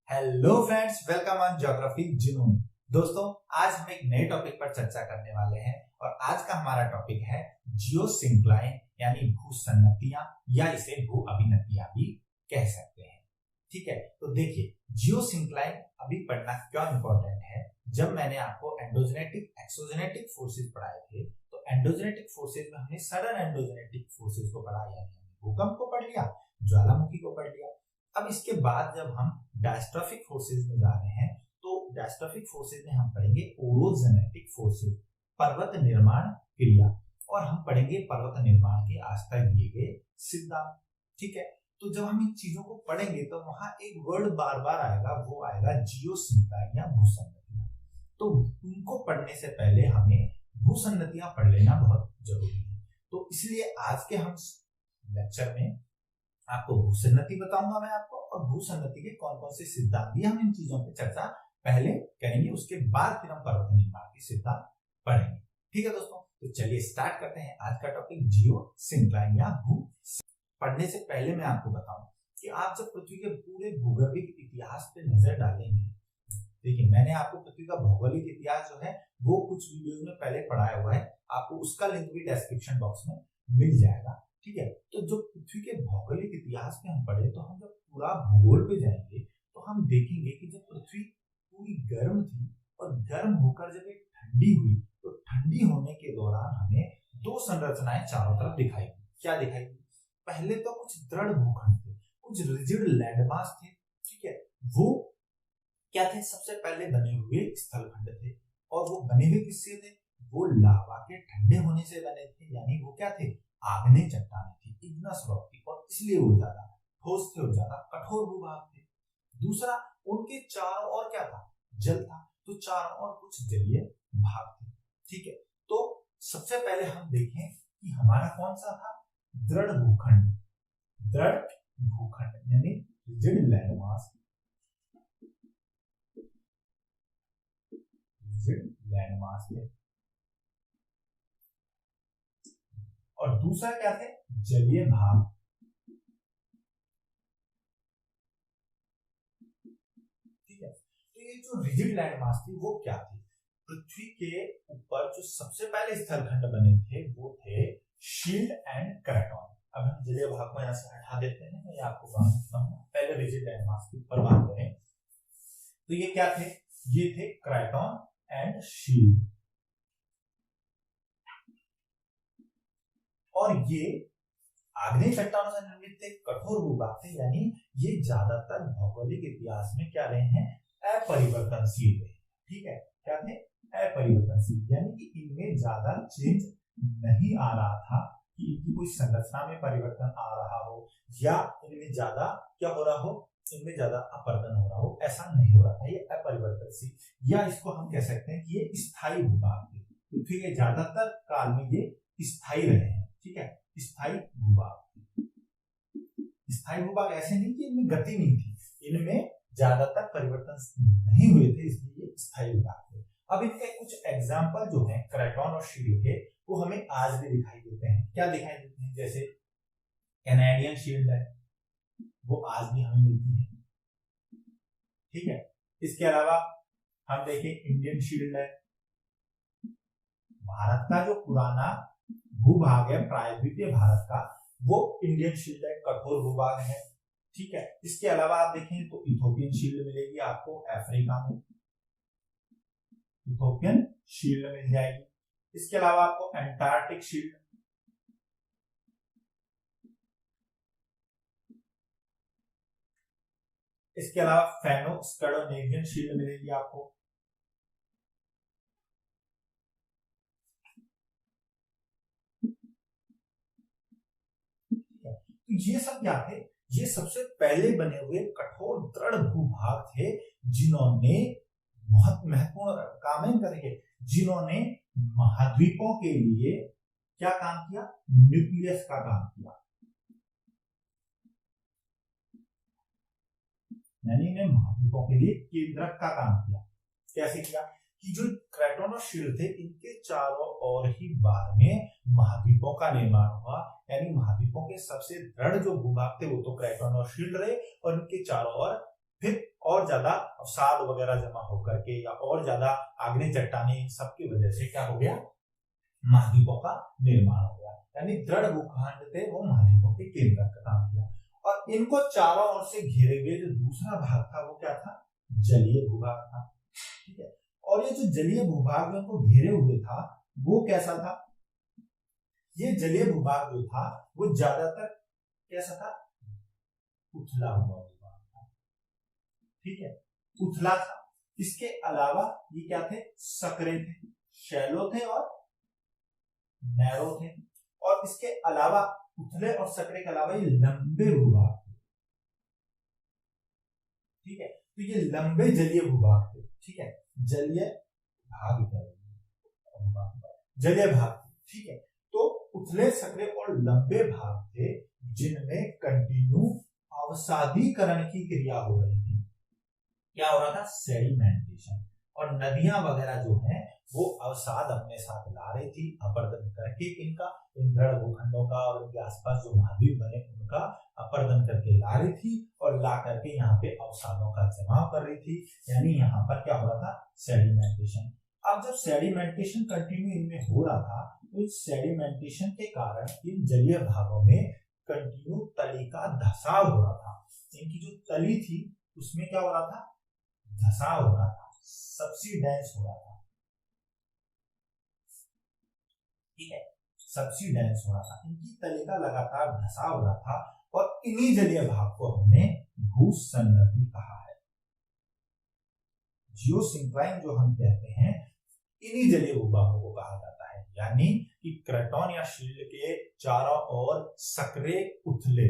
Hello friends, welcome on geography जुनून। दोस्तों, आज हम एक नए टॉपिक पर चर्चा करने वाले हैं और आज का हमारा टॉपिक है जियोसिंक्लाइन यानी भूसन्नतियां या इसे भू अभिनतियां भी कह सकते हैं। ठीक है, तो देखिए जियोसिंक्लाइन अभी पढ़ना क्यों इंपॉर्टेंट है। जब मैंने आपको एंडोजेनेटिक एक्सोजेनेटिक फोर्सेस पढ़ाए थे तो एंडोजेनेटिक फोर्सेस में हमने सडन एंडोजेनेटिक फोर्सेस को पढ़ा, यानी भूकंप को पढ़ लिया, ज्वालामुखी को पढ़ लिया। अब इसके बाद जब हम डायस्ट्रॉफिक फोर्सेस में जा रहे हैं तो डायस्ट्रॉफिक फोर्सेस में हम पढ़ेंगे ओरोजेनेटिक फोर्सेस, पर्वत निर्माण क्रिया, और हम पढ़ेंगे पर्वत निर्माण के आज तक दिए गए सिद्धांत। ठीक है, तो जब हम इन चीजों को पढ़ेंगे तो वहां एक वर्ड बार बार आएगा, वो आएगा जियोसिंक्लाइन या भूसन्नतियां। तो उनको पढ़ने से पहले हमें भूसन्नतियां पढ़ लेना बहुत जरूरी है। तो इसलिए आज के हम लेक्चर में आपको भूसन्नति बताऊंगा मैं आपको, और भूसन्नति के कौन कौन से सिद्धांत दिए, हम इन चीजों पे चर्चा पहले करेंगे, उसके बाद फिर हम पर्वत निर्माण के सिद्धांत पढ़ेंगे। ठीक है दोस्तों, तो चलिए स्टार्ट करते हैं आज का टॉपिक जियोसिंक्लाइन या भू। पढ़ने से पहले मैं आपको बताऊं कि आप जब पृथ्वी के पूरे भूगर्भिक इतिहास पे नजर डालेंगे, देखिए मैंने आपको पृथ्वी का भौगोलिक इतिहास जो है वो कुछ वीडियोस में पहले पढ़ाया हुआ है, आपको उसका लिंक भी डिस्क्रिप्शन बॉक्स में मिल जाएगा। ठीक है, तो जो पृथ्वी के भौगोलिक इतिहास में हम पढ़े, तो हम जब पूरा भूगोल पे जाएंगे तो हम देखेंगे कि जब पृथ्वी पूरी गर्म थी और गर्म होकर जब एक ठंडी हुई, तो ठंडी होने के दौरान हमें दो संरचनाएं चारों तरफ दिखाई दी। क्या दिखाई दी? पहले तो कुछ दृढ़ भूखंड थे, कुछ रिजिड लैंडमास थे। ठीक है, वो क्या थे? सबसे पहले बने हुए स्थलखंड थे, और वो बने हुए किससे थे? वो लावा के ठंडे होने से बने थे, यानी वो क्या थे? आग्नेय चट्टानें थी, इग्नस रॉक थी, और इसलिए वो ज्यादा ठोस थे और ज्यादा कठोर भूभाग थे। दूसरा, उनके चारों ओर क्या था? जल था, तो चारों ओर कुछ जलीय भाग थे। ठीक है, तो सबसे पहले हम देखें कि हमारा कौन सा था? दृढ़ भूखंड, दृढ़ भूखंड यानी रिजिड लैंडमास, रिजिड लैंडमास थे। और दूसरा क्या थे? जलीय भाग। ठीक है, तो ये जो रिजिड लैंडमास थी वो क्या थी? पृथ्वी के ऊपर जो सबसे पहले स्थलखंड बने थे वो थे शील्ड एंड क्राटन। अब हम जलीय भाग को यहां से हटा देते हैं, मैं आपको बात करता हूं। पहले रिजिड लैंडमास के ऊपर बात करें तो ये क्या थे? ये थे क्राटन एंड शील्ड, और ये आग्नेय चट्टानों से निर्मित थे, कठोर भूभाग थे, यानी ये ज्यादातर भौगोलिक इतिहास में क्या रहे हैं? अपरिवर्तनशील रहे। ठीक है, क्या थे? अपरिवर्तनशील, यानी कि इनमें ज्यादा चेंज नहीं आ रहा था कि इनकी कोई संरचना में परिवर्तन आ रहा हो, या इनमें ज्यादा क्या हो रहा हो, इनमें ज्यादा अपरदन हो रहा हो, ऐसा नहीं हो रहा था। ये अपरिवर्तनशील, या इसको हम कह सकते हैं कि ये स्थायी भूभाग थे। पृथ्वी के ज्यादातर काल में ये स्थायी रहे हैं। ठीक है, स्थायी भूभाग। स्थायी भूभाग ऐसे नहीं कि इनमें गति नहीं थी, इनमें ज्यादातर परिवर्तन नहीं हुए थे, इसलिए ये स्थायी भूभाग थे। अब इनके कुछ एग्जाम्पल जो हैं क्राटन और शील्ड के, वो हमें आज भी दिखाई देते हैं। क्या दिखाई देते हैं? जैसे कैनेडियन शील्ड है, वो आज भी हमें मिलती है। ठीक है, इसके अलावा हम देखें इंडियन शील्ड है, भारत का जो पुराना भूभाग है प्रायद्वीपीय भारत का, वो इंडियन शील्ड है, कठोर भूभाग है। ठीक है, इसके अलावा आप देखें तो इथोपियन शील्ड मिलेगी आपको अफ्रीका में, इथोपियन शील्ड मिल जाएगी। इसके अलावा आपको एंटार्क्टिक शील्ड, इसके अलावा फेनो स्कैंडिनेवियन शील्ड मिलेगी आपको। तो ये सब क्या थे? ये सबसे पहले बने हुए कठोर दृढ़ भूभाग थे, जिन्होंने महत्वपूर्ण काम करेंगे, जिन्होंने महाद्वीपों के लिए क्या काम किया? न्यूक्लियस का काम किया, यानी ने महाद्वीपों के लिए केंद्रक का काम किया। कैसे किया? कि जो क्राटन और शील्ड थे, इनके चारों ओर ही बाद में महाद्वीपों का निर्माण हुआ, यानी महाद्वीपों के सबसे दृढ़ जो भूभाग थे वो तो क्राटन और शील्ड रहे, और इनके चारों ओर फिर और ज्यादा अवसाद वगैरह जमा होकर के या और ज्यादा आग्नेय चट्टानें इन सब की वजह से क्या हो गया, महाद्वीपों का निर्माण हो गया। यानी दृढ़ भूखंड थे वो महाद्वीपों के केंद्र का काम किया। और इनको चारों ओर से घेरे हुए जो दूसरा भाग था वो क्या था, जलीय भूभाग था। ठीक है, और ये जो जलीय भूभाग में उनको घेरे हुए था वो कैसा था, ये जलीय भूभाग जो था वो ज्यादातर कैसा था, उथला हुआ भूभाग था। ठीक है, उथला था। इसके अलावा ये क्या थे, सकरे थे, शैलो थे और नैरो थे। और इसके अलावा उथले और सकरे के अलावा ये लंबे भूभाग थे। ठीक है, तो ये लंबे जलीय भूभाग थे। ठीक है, जलीय भाग, जलीय भाग। ठीक है, तो उथले सकरे और लंबे भाग थे जिनमें कंटिन्यू अवसादीकरण की क्रिया हो रही थी। क्या हो रहा था, सेडिमेंटेशन। और नदियां वगैरह जो हैं वो अवसाद अपने साथ ला रही थी, अपर्दन करके इनका, इन दृढ़ भूखंडों का और उनके आसपास जो महाद्वीप बने उनका अपर्दन करके ला रही थी और ला करके यहाँ पे अवसादों का जमाव कर रही थी। यानी यहाँ पर क्या हो रहा था, सेडिमेंटेशन। अब जब सेडिमेंटेशन कंटिन्यू इनमें हो रहा था तो इस सेडिमेंटेशन के कारण इन जलीय भागों में कंटिन्यू तली का धसाव हो रहा था। इनकी जो तली थी उसमें क्या हो रहा था, धसाव हो रहा था, सब्सिडेंस हो रहा था। ठीक है, सब्सिडेंस हो रहा था, इनकी तली का लगातार धसाव हो रहा था। और इन्हीं जलीय भाग को हमने भूसन्नति कहा है। जियोसिंक्लाइन जो हम कहते हैं इन्हीं जलीय भूभागों को कहा जाता है। यानी कि क्रटोन या शील्ड के चारों ओर सकरे, उथले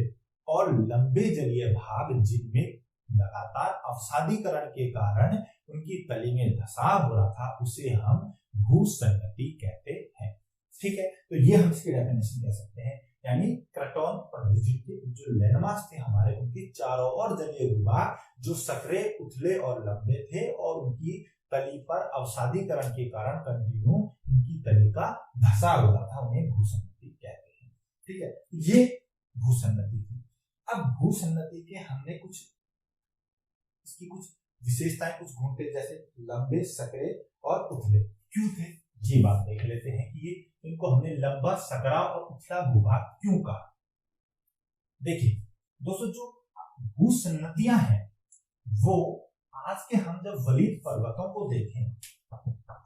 और लंबे जलीय भाग जिनमें लगातार अवसादीकरण के कारण उनकी तली में धसाव हो रहा था उसे हम भूसन्नति कहते हैं। ठीक है, तो ये हम इसकी डेफिनेशन कह सकते हैं। यानी क्रटोन और जिनके जो लैंडमार्क्स थे हमारे, उनके चारों ओर जलीय भूभाग जो सकरे, उथले और लंबे थे और उनकी तली पर अवसादीकरण के कारण कंटिन्यू उनकी तली का धसाव हो रहा था, उन्हें भूसन्नति कहते हैं। ठीक है, ये भूसन्नति थी। अब भूसन्नति के हमने कुछ इसकी कुछ विशेषताएं, कुछ गुण थे, जैसे लंबे, सकरे और उथले क्यों थे, ये बात देख लेते हैं कि ये इनको हमने लंबा, सकरा और उथला भूभाग क्यों कहा। देखिए दोस्तों, जो भूसन्नतियां हैं वो आज के हम जब वलित पर्वतों को देखें,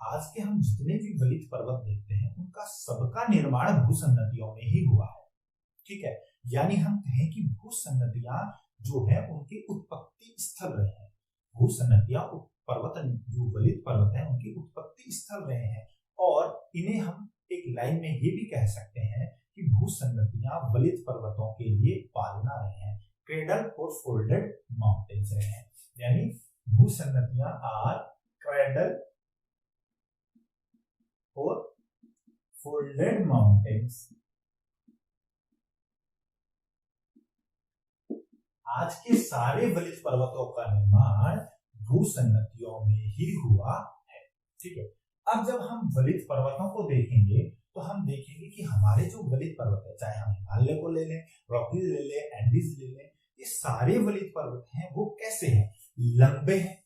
आज के हम जितने भी वलित पर्वत देखते हैं उनका सबका निर्माण भूसन्नतियों में ही हुआ है। ठीक है, यानी हम कहें कि भूसन्नतियां जो है उनके उत्पत्ति स्थल रहे हैं। भूसन्नतियां पर्वत, जो वलित पर्वत है उनकी उत्पत्ति स्थल रहे हैं। और इन्हें हम एक लाइन में ये भी कह सकते हैं कि भूसन्नतियां वलित पर्वतों के लिए पालना रहे हैं, क्रेडल फॉर फोल्डेड माउंटेन्स रहे हैं। यानी भूसन्नतियां are cradle for folded mountains. आज के सारे वलित पर्वतों का निर्माण भूसन्नतियों में ही हुआ है। ठीक है, अब जब हम वलित पर्वतों को देखेंगे तो हम देखेंगे कि हमारे जो वलित पर्वत है, चाहे हम हिमालय को ले लें, रॉकीज ले लें, एंडीज ले लें, ये सारे वलित पर्वत हैं वो कैसे हैं, लंबे हैं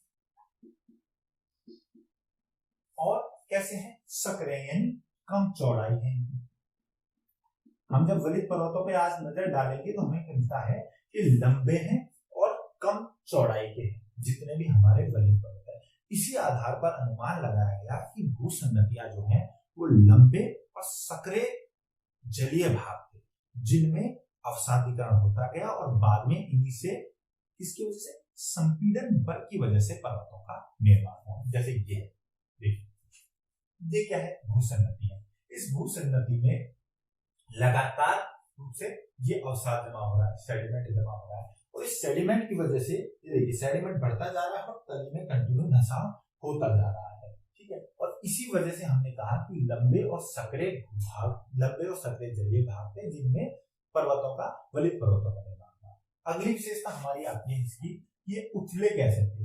और कैसे हैं, सकरे यानी कम चौड़ाई है। हम जब वलित पर्वतों पे आज नजर डालेंगे तो हमें मिलता है कि लंबे हैं और कम चौड़ाई के हैं जितने भी हमारे वलित पर्वत है। इसी आधार पर अनुमान लगाया गया कि भूसन्नतियां जो हैं वो लंबे और सकरे जलीय भाग थे जिनमें अवसादीकरण होता गया और बाद में इन्हीं से, इसकी वजह से संपीड़न बल की वजह से पर्वतों का निर्माण हुआ। जैसे ये है, देखिए ये क्या है, भूसन्नतियां। इस भूसन्नति में लगातार रूप से ये अवसाद जमा हो रहा है, सेडिमेंट जमा हो रहा है और इस सेडिमेंट की वजह से ये देखिए सेडिमेंट बढ़ता जा रहा है और तली में कंटिन्यू धसाव होता जा रहा है। ठीक है, और इसी वजह से हमने कहा कि लंबे और सकरे भाग, लंबे और सकरे जलीय भाग थे जिनमें पर्वतों का, वलित पर्वतों का निर्माण हुआ। अगली विशेषता हमारी आती है इसकी, ये उथले कैसे थे।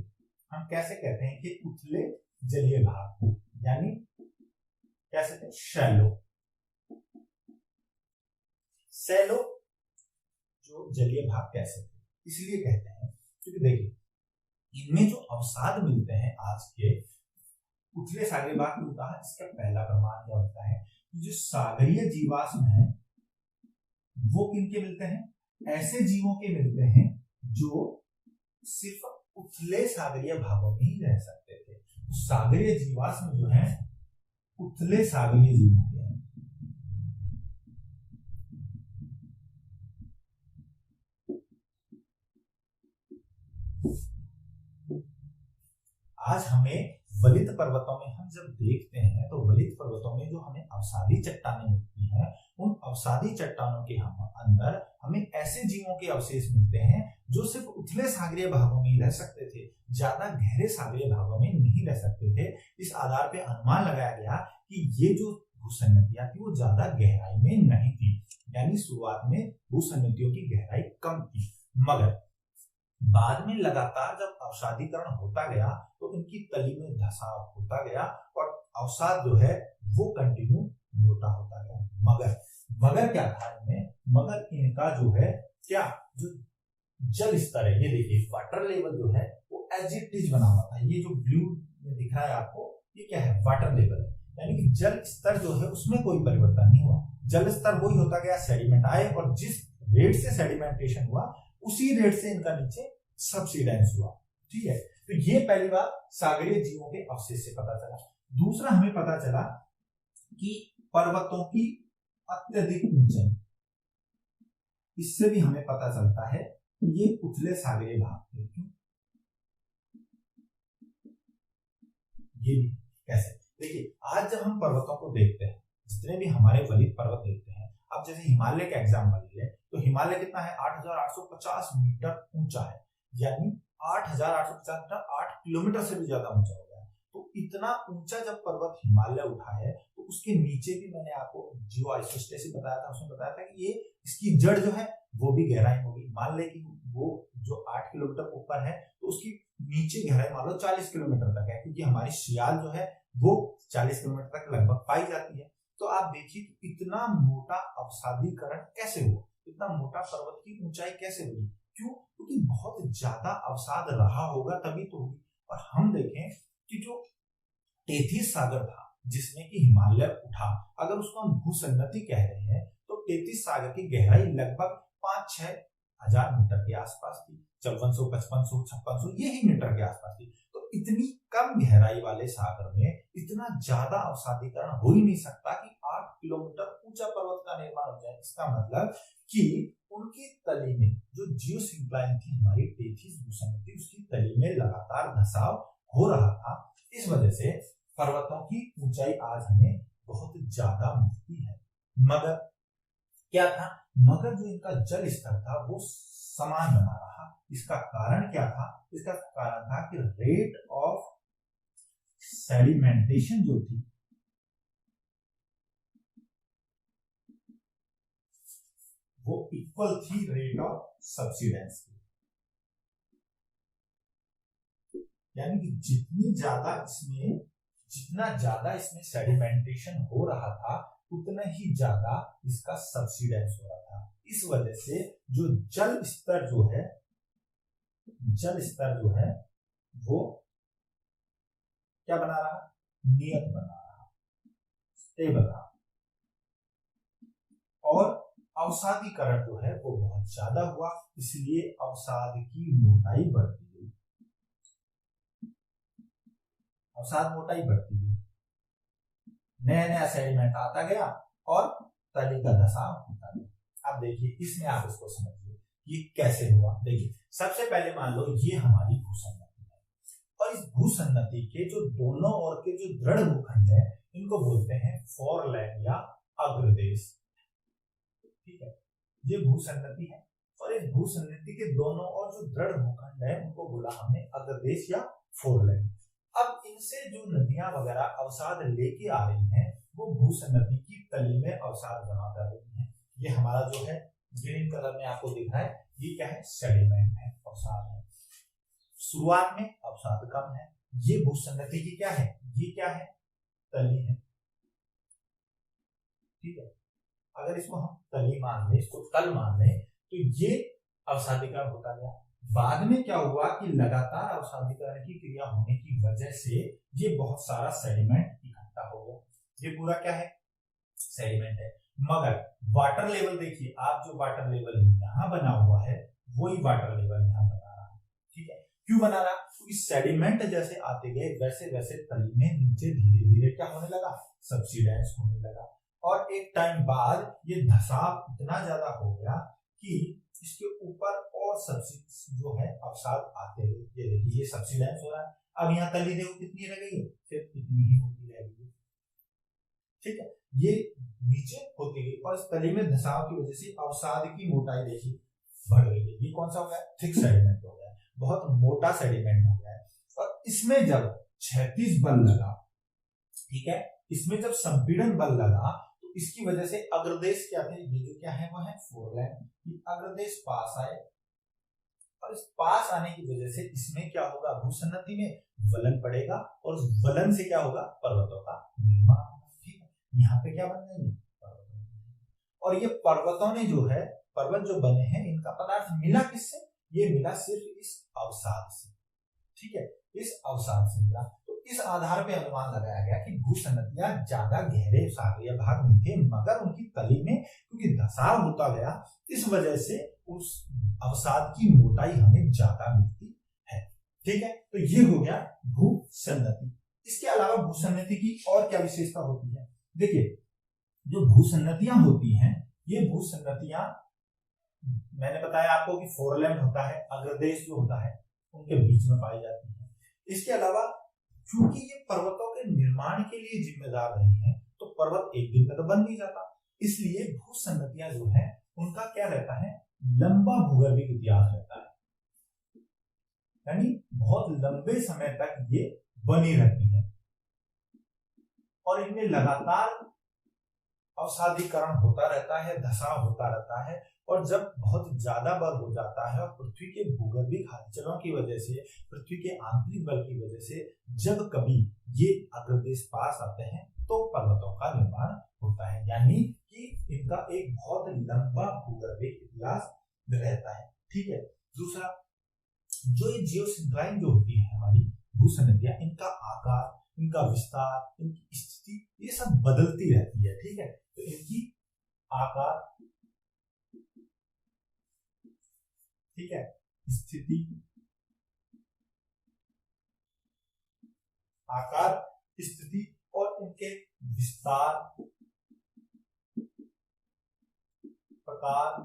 हम कैसे कहते हैं कि उथले जलीय भाग, यानी कैसे थे, शैलो। शैलो जो जलीय भाग कैसे थे, इसलिए कहते हैं क्योंकि देखिए इनमें जो अवसाद मिलते हैं आज के उथले सागरीय भाग में होता है, इसका पहला प्रमाण यह होता है कि जो सागरीय जीवाश्म है वो किनके मिलते हैं, ऐसे जीवों के मिलते हैं जो सिर्फ उथले सागरीय भागों में ही रह सकते थे। तो सागरीय जीवाश्म जो है उथले सागरीय जीवों के हैं। आज हमें वलित पर्वतों में हम जब देखते हैं तो वलित पर्वतों में जो हमें अवसादी चट्टानें मिलती हैं, उन अवसादी चट्टानों के हम अंदर हमें ऐसे जीवों के अवशेष मिलते हैं जो सिर्फ उथले सागरीय भागों में ही रह सकते थे, ज्यादा गहरे सागरीय भागों में नहीं रह सकते थे। इस आधार पर अनुमान लगाया गया कि ये जो भूसन्नतियां थी वो ज्यादा गहराई में नहीं थी, यानी शुरुआत में भूसन्नतियों की गहराई कम थी। मगर बाद में लगातार जब अवसादीकरण होता गया तो इनकी तली में धसाव होता गया और अवसाद जो है वो कंटिन्यू मोटा होता गया। मगर क्या था इनमें, मगर इनका जो है क्या जो जल स्तर है, ये देखिए वाटर लेवल जो है वो एज इट इज बना हुआ था। ये जो ब्लू में दिख रहा है आपको, ये क्या है, वाटर लेवल है, यानी कि जल स्तर जो है उसमें कोई परिवर्तन नहीं हुआ। जल स्तर वही होता गया, सेडिमेंट आए और जिस रेट से सेडिमेंटेशन हुआ उसी रेट से इनका नीचे सबसिडेंस हुआ। ठीक है, तो ये पहली बात सागरीय जीवों के अवशेष से पता चला। दूसरा हमें पता चला कि पर्वतों की अत्यधिक ऊंचाई, इससे भी हमें पता चलता है कि ये उथले सागरीय भाग थे। क्यों, ये भी कैसे, देखिए आज जब हम पर्वतों को देखते हैं, जितने भी हमारे वलित पर्वत देखते हैं, अब जैसे हिमालय का एग्जाम्पल ले तो हिमालय कितना है, 8,850 मीटर ऊंचा है, यानी 8,850 मीटर 8 किलोमीटर से भी ज्यादा ऊंचा हो गया। तो इतना ऊंचा जब पर्वत हिमालय उठा है तो उसके नीचे भी मैंने आपको जियो आइसोस्टेसिस बताया था, उसमें बताया था कि ये इसकी जड़ जो है वो भी गहराई होगी। मान ले कि वो जो 8 किलोमीटर ऊपर है तो उसकी नीचे गहराई मान लो 40 किलोमीटर तक है, क्योंकि हमारी सियाल जो है वो 40 किलोमीटर तक लगभग पाई जाती है। तो आप देखिए कि इतना मोटा अवसादीकरण कैसे हुआ, इतना मोटा पर्वत की ऊंचाई कैसे हुई, क्यों, क्योंकि बहुत ज्यादा अवसाद रहा होगा तभी तो होगी। और हम देखें कि जो टेथिस सागर था जिसमें कि हिमालय उठा, अगर उसको हम भूसन्नति कह रहे हैं तो टेथिस सागर की गहराई लगभग 5-6 हजार मीटर के आसपास थी, 5400, 5500, 5600 यही मीटर के आसपास थी। तो इतनी कम गहराई वाले सागर में इतना ज्यादा अवसादीकरण हो ही नहीं सकता कि 8 किलोमीटर ऊंचा पर्वत का निर्माण हो जाए। इसका मतलब कि उनकी तली में जो जियोसिंक्लाइन थी, हमारी टेथिस भूसन्नति, उसकी तली में लगातार धसाव हो रहा था। इस वजह से पर्वतों की ऊंचाई आज हमें बहुत ज्यादा मिलती है। मगर क्या था, मगर जो इनका जल स्तर था वो समान बना रहा। इसका कारण क्या था, इसका कारण था कि रेट ऑफ सेडिमेंटेशन जो थी वो इक्वल थी रेट ऑफ सबसिडेंस की, यानी कि जितना ज्यादा इसमें सेडिमेंटेशन हो रहा था उतना ही ज्यादा इसका सबसिडेंस हो रहा था। इस वजह से जो जल स्तर जो है वो क्या बना रहा, नियत बना रहा, स्टेबल रहा, और अवसादीकरण जो है वो बहुत ज्यादा हुआ, इसलिए अवसाद की मोटाई बढ़ती गई, अवसाद मोटाई बढ़ती गई, नया नया सेडिमेंट आता गया और तली का धसाव होता गया। अब देखिए इसमें आप इसको समझिए ये कैसे हुआ। देखिए सबसे पहले मान लो ये हमारी भूसन्नति है, और इस भूसन्नति के जो दोनों ओर के जो दृढ़ भूखंड है इनको बोलते हैं फोरलैंड या अग्रदेश। ठीक है, ये भूसन्नति है और इस भूसन्नति के दोनों ओर जो दृढ़ भूखंड है उनको बोला हमने अग्रदेश या फोरलैंड। अब इनसे जो नदियां वगैरह अवसाद लेके आ रही हैं वो भूसन्नति की तली में अवसाद जमा कर रही हैं। ये हमारा जो है ग्रीन कलर में आपको दिख रहा है, ये क्या है, सेडिमेंट है, अवसाद है। शुरुआत में अवसाद कम है, ये भूसन्नति की क्या है, ये क्या है, तली है। ठीक है, अगर इसको हम तली मान लें, इसको तल मान लें, तो ये अवसादीकरण होता गया। बाद में क्या हुआ कि लगातार अवसादीकरण की क्रिया होने की वजह से ये बहुत सारा सेडिमेंट इकट्ठा हो गया। ये पूरा क्या है, सेडिमेंट है। मगर वाटर लेवल देखिए, आप जो वाटर लेवल यहाँ बना हुआ है वही वाटर लेवल यहाँ बना रहा है। ठीक है, क्यों बना रहा, क्योंकि सेडिमेंट जैसे आते गए वैसे वैसे तली में नीचे धीरे धीरे क्या होने लगा, सब्सिडेंस होने लगा। और एक टाइम बाद ये धसाव इतना ज्यादा हो गया कि इसके ऊपर और सब्सिड जो है अवसाद आते गए। ये देखिए ये सब्सिडेंस हो रहा है। अब यहाँ तली देखो कितनी रह गई है, सिर्फ इतनी ही होती रह गई है। ठीक है, ये नीचे होती गई और इस तली में धसाव की वजह से अवसाद की मोटाई देखिए बढ़ गई है। ये कौन सा हो गया, थिक सेडिमेंट हो गया, बहुत मोटा सेडिमेंट हो गया है। और इसमें जब क्षैतिज बल लगा, ठीक है, इसमें जब संपीड़न बल लगा तो इसकी वजह से अग्रदेश क्या थे, ये जो क्या है वो है फोरलैंड, ये अग्रदेश पास आए और इस पास आने की वजह से इसमें क्या होगा, भूसन्नति में वलन पड़ेगा और उस वलन से क्या होगा, पर्वतों का निर्माण होगा। ठीक है, यहाँ पे क्या बन जाएंगे, पर्वत। और ये पर्वतों ने जो है, पर्वत जो बने हैं इनका पदार्थ मिला किससे, ये मिला सिर्फ इस अवसाद से। ठीक है, इस अवसाद से मिला। तो इस आधार पे अनुमान लगाया गया कि भूसन्नतियां ज्यादा गहरे सागरीय भाग नहीं थे, मगर उनकी तली में क्योंकि धसाव होता गया इस वजह से उस अवसाद की मोटाई हमें ज्यादा मिलती है। ठीक है, तो ये हो गया भूसन्नति। इसके अलावा भूसन्नति की और क्या विशेषता होती है, देखिए जो भूसन्नतियां होती हैं, ये भूसन्नतियां मैंने बताया आपको कि फोरलैंड होता है, अग्रदेश जो होता है उनके बीच में पाई जाती है। इसके अलावा क्योंकि ये पर्वतों के निर्माण के लिए जिम्मेदार रही हैं, तो पर्वत एक दिन में तो बन नहीं जाता, इसलिए भूसन्नतियां जो है उनका क्या रहता है, लंबा भूगर्भिक इतिहास रहता है, यानी बहुत लंबे समय तक ये बनी रहती है और इनमें लगातार अवसादीकरण होता रहता है, धसाव होता रहता है। और जब बहुत ज्यादा बल हो जाता है और पृथ्वी के भूगर्भिक हलचलों की वजह से, पृथ्वी के आंतरिक बल की वजह से जब कभी ये अग्रदेश पास आते हैं तो पर्वतों का निर्माण होता है, यानी कि इनका एक बहुत लंबा भूगर्भिक इतिहास रहता है। ठीक है, दूसरा जो ये जियोसिंक्लाइन जो होती है हमारी भूसन्नतियां, इनका आकार, इनका विस्तार, इनकी स्थिति ये सब बदलती रहती है। ठीक है, तो इनकी आकार, ठीक है, स्थिति, आकार, स्थिति और इनके विस्तार, प्रकार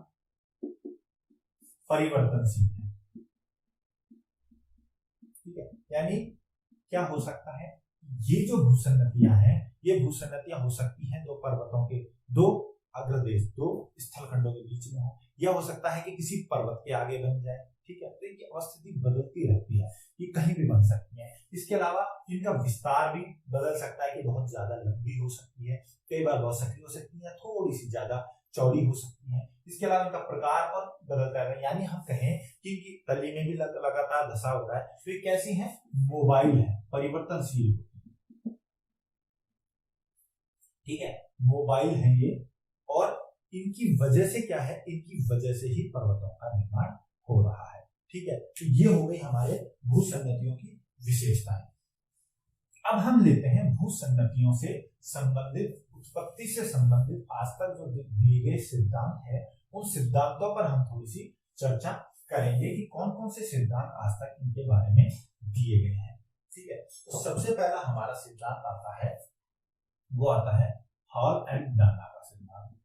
परिवर्तनशील है। ठीक है, यानी क्या हो सकता है, ये जो भूसन्नतियां हैं, ये भूसन्नतियां हो सकती हैं दो पर्वतों के, दो अग्रदेश, दो स्थलखंडों के बीच में हो, या हो सकता है कि किसी पर्वत के आगे बन जाए। ठीक है, तो इनकी अवस्थिति बदलती रहती है, ये कहीं भी बन सकती है। इसके अलावा इनका विस्तार भी बदल सकता है कि बहुत ज्यादा लंबी हो सकती है, कई बार बहुत सक्रिय हो सकती है, थोड़ी सी ज्यादा चौड़ी हो सकती है। इसके अलावा इनका प्रकार और बदलता है, यानी हम कहें कि इनकी तली में भी लगातार धसा हो रहा है, तो ये कैसी है, मोबाइल है, परिवर्तनशील। ठीक है, मोबाइल है ये, और इनकी वजह से क्या है, इनकी वजह से ही पर्वतों का निर्माण हो रहा है। ठीक है, तो ये हो गई हमारे भूसन्नतियों की विशेषताएं। अब हम लेते हैं भूसन्नतियों से संबंधित, उत्पत्ति से संबंधित आज तक जो दिए गए सिद्धांत है, उन सिद्धांतों पर हम थोड़ी सी चर्चा करेंगे कि कौन कौन से सिद्धांत आज तक इनके बारे में दिए गए हैं। ठीक है, तो सबसे पहला हमारा सिद्धांत आता है, वो आता है हॉल एंड डाना का सिद्धांत।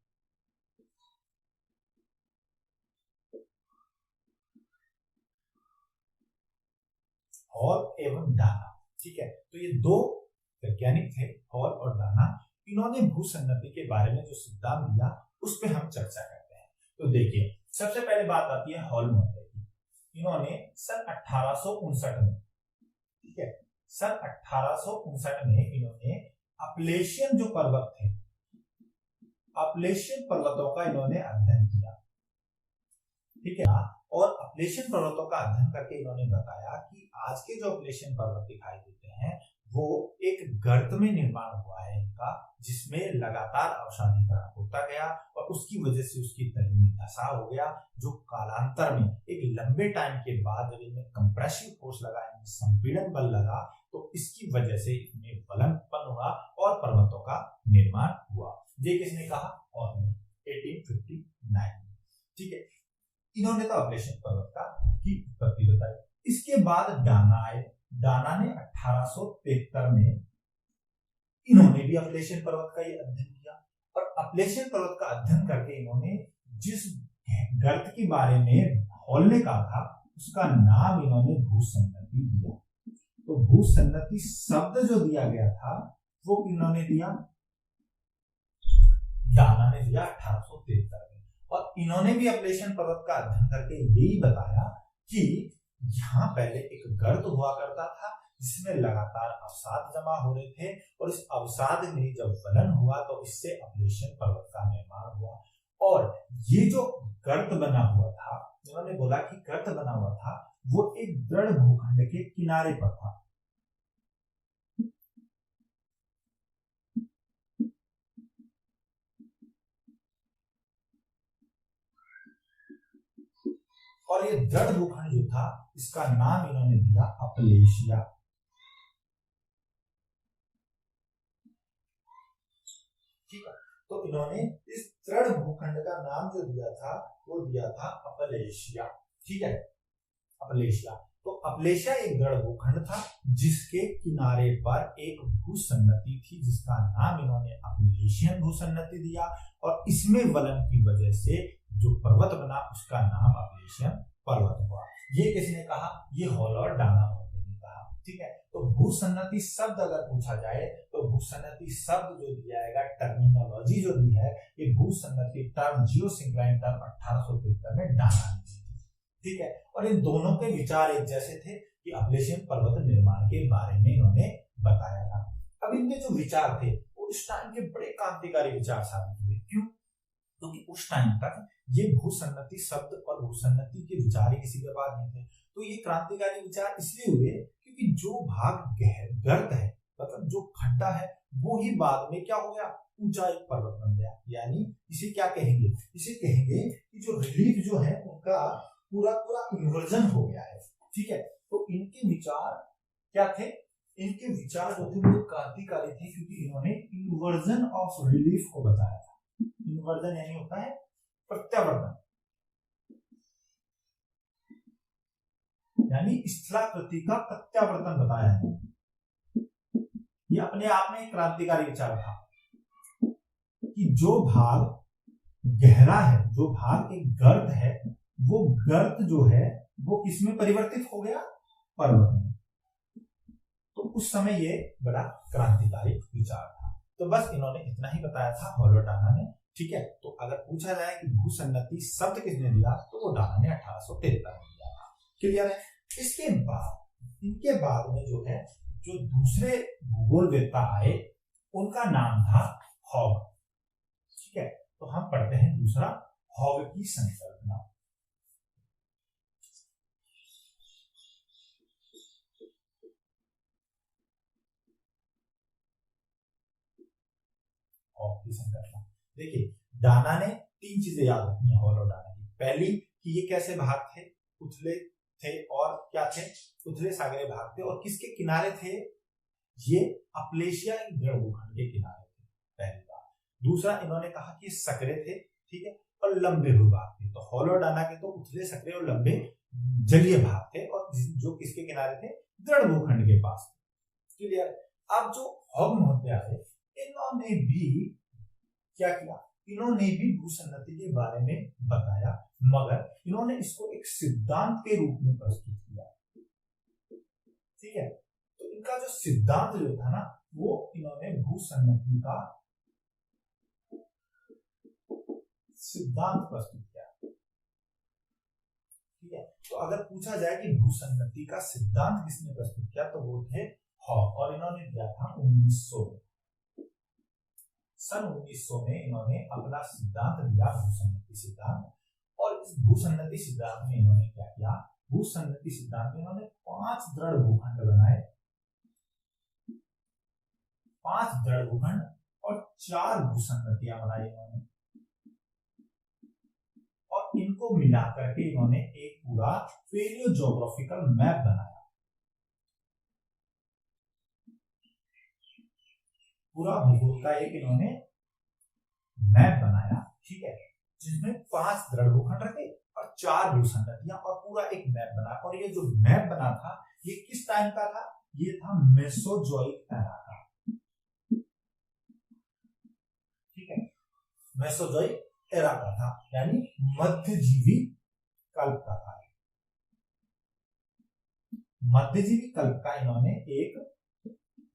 हॉल एवं डाना। ठीक है, तो ये दो वैज्ञानिक थे, हॉल और डाना। इन्होंने भूसन्नति के बारे में जो सिद्धांत दिया उस पर हम चर्चा करते हैं। तो देखिए, सबसे पहले बात आती है हॉल मॉडल की। इन्होंने सन 1859 में, ठीक है, सन 1859 में इन्होंने अपलेशियन जो पर्वत थे, अपलेशियन पर्वतों का इन्होंने अध्ययन किया। ठीक है, और अपलेशियन पर्वतों का अध्ययन करके इन्होंने बताया कि आज के जो अपलेशियन पर्वत दिखाई देते हैं वो एक गर्त में निर्माण हुआ है इनका, जिसमें लगातार अवसादीकरण होता गया और उसकी वजह से उसकी तली में धंसा हो गया, जो कालांतर में एक लंबे टाइम के बाद जब इनमें कंप्रेसिव फोर्स लगा, इनमें संपीड़न बल लगा, तो इसकी वजह से इनमें वलन उत्पन्न हुआ और पर्वतों का निर्माण हुआ। ये किसने कहा? और 1859। ठीक है, इन्होंने तो अपलेशियन पर्वत का की उत्पत्ति बताई। इसके बाद डाना आए। डाना ने 1873 में इन्होंने भी अपलेशियन पर्वत का ये अध्ययन किया और अपलेशियन पर्वत का अध्ययन करके इन्होंने जिस गर्त के बारे में हॉल ने कहा था उसका नाम इन्होंने भूसन्नति दिया। तो भूसन्नति शब्द जो दिया गया था वो इन्होंने दिया, डाना ने दिया 1873 में। और इन्होंने भी अपलेशियन पर्वत का अध्ययन करके यही बताया कि यहाँ पहले एक गर्त हुआ करता था जिसमें लगातार अवसाद जमा हो रहे थे और इस अवसाद में जब वलन हुआ तो इससे अपलेशियन पर्वत का निर्माण हुआ। और ये जो गर्त बना हुआ था, उन्होंने बोला कि गर्त बना हुआ था वो एक दृढ़ भूखंड के किनारे पर था। और ये दृढ़ भूखंड जो था इसका नाम इन्होंने दिया अपलेशिया। ठीक है, तो इन्होंने इस दृढ़ भूखंड का नाम जो दिया था वो दिया था अपलेशिया। ठीक है, अपलेशिया। तो अपलेशिया एक दृढ़ भूखंड था जिसके किनारे पर एक भूसन्नति थी जिसका नाम इन्होंने अपलेशियन भूसन्नति दिया और इसमें वलन की वजह से जो पर्वत बना उसका नाम अपलेशियन पर्वत हुआ। ये किसने कहा? ये हॉल और डाना ने कहा। ठीक है, तो भूसन्नति शब्द अगर पूछा जाए तो भूसन्नति शब्द जो दिया जाएगा, टर्मिनोलॉजी जो दी है, ये भूसन्नति टर्म जियोसिंक्लाइन टर्म 1873 में डाना ने दी थी। ठीक है, और इन दोनों के विचार एक जैसे थे कि अपलेशियन पर्वत निर्माण के बारे में इन्होंने बताया था। अब इनके जो विचार थे वो उस टाइम के बड़े क्रांतिकारी विचार साबित हुए। क्यों? क्योंकि उस टाइम तक ये भूसन्नति शब्द और भूसन्नति के विचार ही किसी के पास नहीं थे। तो ये क्रांतिकारी विचार इसलिए हुए क्योंकि जो भाग गर्त है, मतलब जो खड्डा है, वो ही बाद में क्या हो गया? ऊंचा एक पर्वत बन गया। यानी इसे क्या कहेंगे? इसे कहेंगे कि जो रिलीफ जो है उनका पूरा पूरा इन्वर्जन हो गया है। ठीक है, तो इनके विचार क्या थे? इनके विचार जो थे वो क्रांतिकारी थे क्योंकि इन्होंने इन्वर्जन ऑफ रिलीफ को बताया था। इन्वर्जन यानी होता है प्रत्यावर्तन, यानी स्थलाकृति का प्रत्यावर्तन बताया है। ये अपने आप में एक क्रांतिकारी विचार था कि जो भाग गहरा है, जो भाग एक गर्त है, वो गर्त जो है वो किसमें परिवर्तित हो गया? पर्वत में। तो उस समय ये बड़ा क्रांतिकारी विचार था। तो बस इन्होंने इतना ही बताया था हॉल और डाना ने। ठीक है, तो अगर पूछा जाए कि भूसन्नति शब्द किसने दिया तो वो डाना ने 1873 में दिया था। क्लियर है? इसके बाद इनके बाद में जो है जो दूसरे भूगोलवेत्ता आए उनका नाम था हॉग। ठीक है, तो हम पढ़ते हैं दूसरा हॉग की संकल्पना। हॉग की संकल्पना देखिए, डाना ने 3 चीजें याद रखनी है हॉल और डाना की। पहली कि ये कैसे भाग थे? उथले थे और क्या थे? उथले सागरे भाग थे। और किसके किनारे थे? ये अपलेशिया दृढ़ भूखंड के किनारे थे, पहली बात। दूसरा, इन्होंने कहा कि सकरे थे, ठीक है, और लंबे भूभाग थे। तो हॉल और डाना के तो उथले, सकरे और लंबे जलीय भाग थे और जो किसके किनारे थे? दृढ़ भूखंड के पास। क्लियर? अब जो हॉग महोदय आए इन्होंने भी क्या किया? इन्होंने भी भूसन्नति के बारे में बताया, मगर इन्होंने इसको एक सिद्धांत के रूप में प्रस्तुत किया। ठीक है, तो इनका जो सिद्धांत जो था ना वो इन्होंने भूसन्नति का सिद्धांत प्रस्तुत किया। ठीक है, तो अगर पूछा जाए कि भूसन्नति का सिद्धांत किसने प्रस्तुत किया तो वो थे हॉग, और इन्होंने दिया था 1900 में। सन 1900 में इन्होंने अपना सिद्धांत दिया, भूसन्नति सिद्धांत। और इस भूसन्नति सिद्धांत में इन्होंने क्या किया? भूसन्नति सिद्धांत में इन्होंने 5 दृढ़ भूखंड बनाए 5 दृढ़ भूखंड और 4 भूसंगतियां बनाई इन्होंने, और इनको मिलाकर के इन्होंने एक पूरा पेलियोजियोग्राफिकल मैप बनाया। पूरा भूगोल का एक इन्होंने मैप बनाया, ठीक है, जिसमें 5 दृढ़ भूखंड रखे और 4 भूसंगतियां और पूरा एक मैप बना। और ये जो मैप बना था ये किस टाइम का था? ये था मेसोजोइक एरा का, ठीक है, मेसोजोइक एरा का था, यानी मध्यजीवी कल्प का था। मध्यजीवी कल्प का इन्होंने एक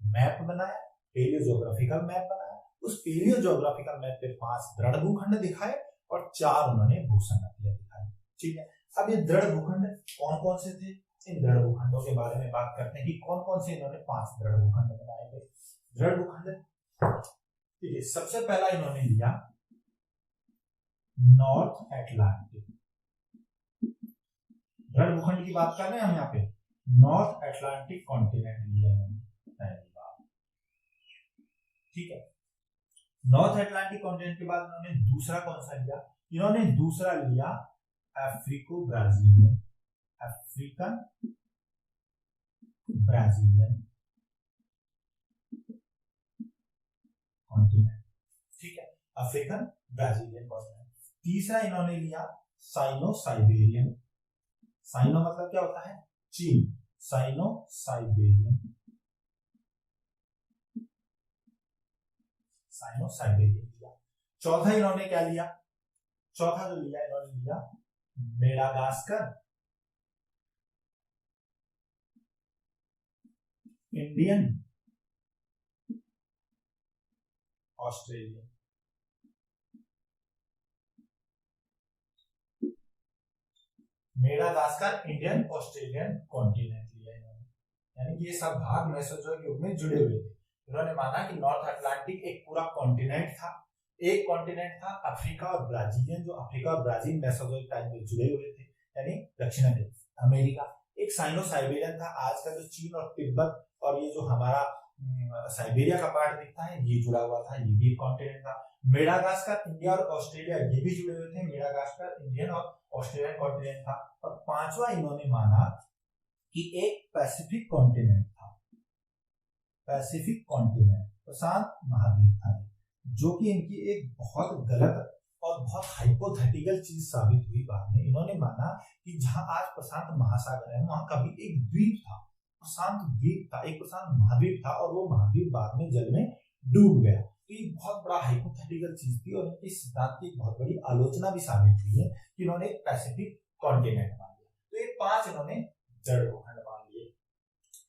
मैप बनाया, पेलियोजियोग्राफिकल मैप बनाया। उस पेलियोजियोग्राफिकल मैप पे 5 दृढ़ भूखंड दिखाए और 4 उन्होंने भूसंगतियां दिखाई, ठीक है। अब ये दृढ़ भूखंड कौन कौन से थे? इन दृढ़ भूखंडों के बारे में बात करते हैं कि कौन कौन से इन्होंने 5 दृढ़ भूखंड बनाए थे। दृढ़ भूखंड, ठीक है, सबसे पहला इन्होंने लिया नॉर्थ अटलांटिक। दृढ़ भूखंड की बात कर रहे हैं हम यहाँ पे, नॉर्थ अटलांटिक कॉन्टिनेंट लिया इन्होंने पहली बार, ठीक है। नॉर्थ अटलांटिक कॉन्टिनेंट के बाद इन्होंने दूसरा कौन सा लिया? इन्होंने दूसरा लिया अफ्रीको ब्राजीलियन, अफ्रीकन ब्राजीलियन कॉन्टिनेंट, ठीक है, अफ्रीकन ब्राजीलियन कॉन्टिनेंट। तीसरा इन्होंने लिया साइनो साइबेरियन। साइनो मतलब क्या होता है? चीन, साइनो साइबेरियन, साइनो साइबेरियन लिया। चौथा इन्होंने क्या लिया? चौथा जो लिया इन्होंने लिया Madagascar, Indian Australian. Madagascar, Indian Australian continent लिया इन्होंने, यानी ये सब भाग मेसोजोइक युग में जुड़े हुए थे। इन्होंने माना कि नॉर्थ अटलांटिक एक पूरा कॉन्टिनेंट था, एक कॉन्टिनेंट था अफ्रीका और ब्राजीलियन, जो अफ्रीका और ब्राजील मेसोजोइक टाइम में जुड़े हुए थे, यानी दक्षिण अमेरिका। एक साइनो साइबेरियन था, आज का जो चीन और तिब्बत और ये जो हमारा साइबेरिया का पार्ट दिखता है ये जुड़ा हुआ था, ये भी कॉन्टिनेंट था। मेडागास्कर, इंडिया और ऑस्ट्रेलिया ये भी जुड़े हुए थे, मेडागास्कर इंडियन और ऑस्ट्रेलियन कॉन्टिनेंट था। और पांचवा इन्होंने माना कि एक पैसिफिक कॉन्टिनेंट था, पैसिफिक कॉन्टिनेंट, प्रशांत महाद्वीप था, जो कि इनकी एक बहुत गलत और बहुत हाइपोथेटिकल चीज साबित हुई बाद में। इन्होंने माना कि जहां आज प्रशांत महासागर है वहां कभी एक द्वीप था, प्रशांत द्वीप था, एक प्रशांत महाद्वीप था, और वो महाद्वीप बाद में जल में डूब गया। तो ये बहुत बड़ा हाइपोथेटिकल चीज थी और इनके सिद्धांत की बहुत बड़ी आलोचना भी साबित हुई है कि इन्होंने पैसिफिक कॉन्टिनेंट मान लिया। तो ये 5 इन्होंने जड़ भूखंड मान लिए,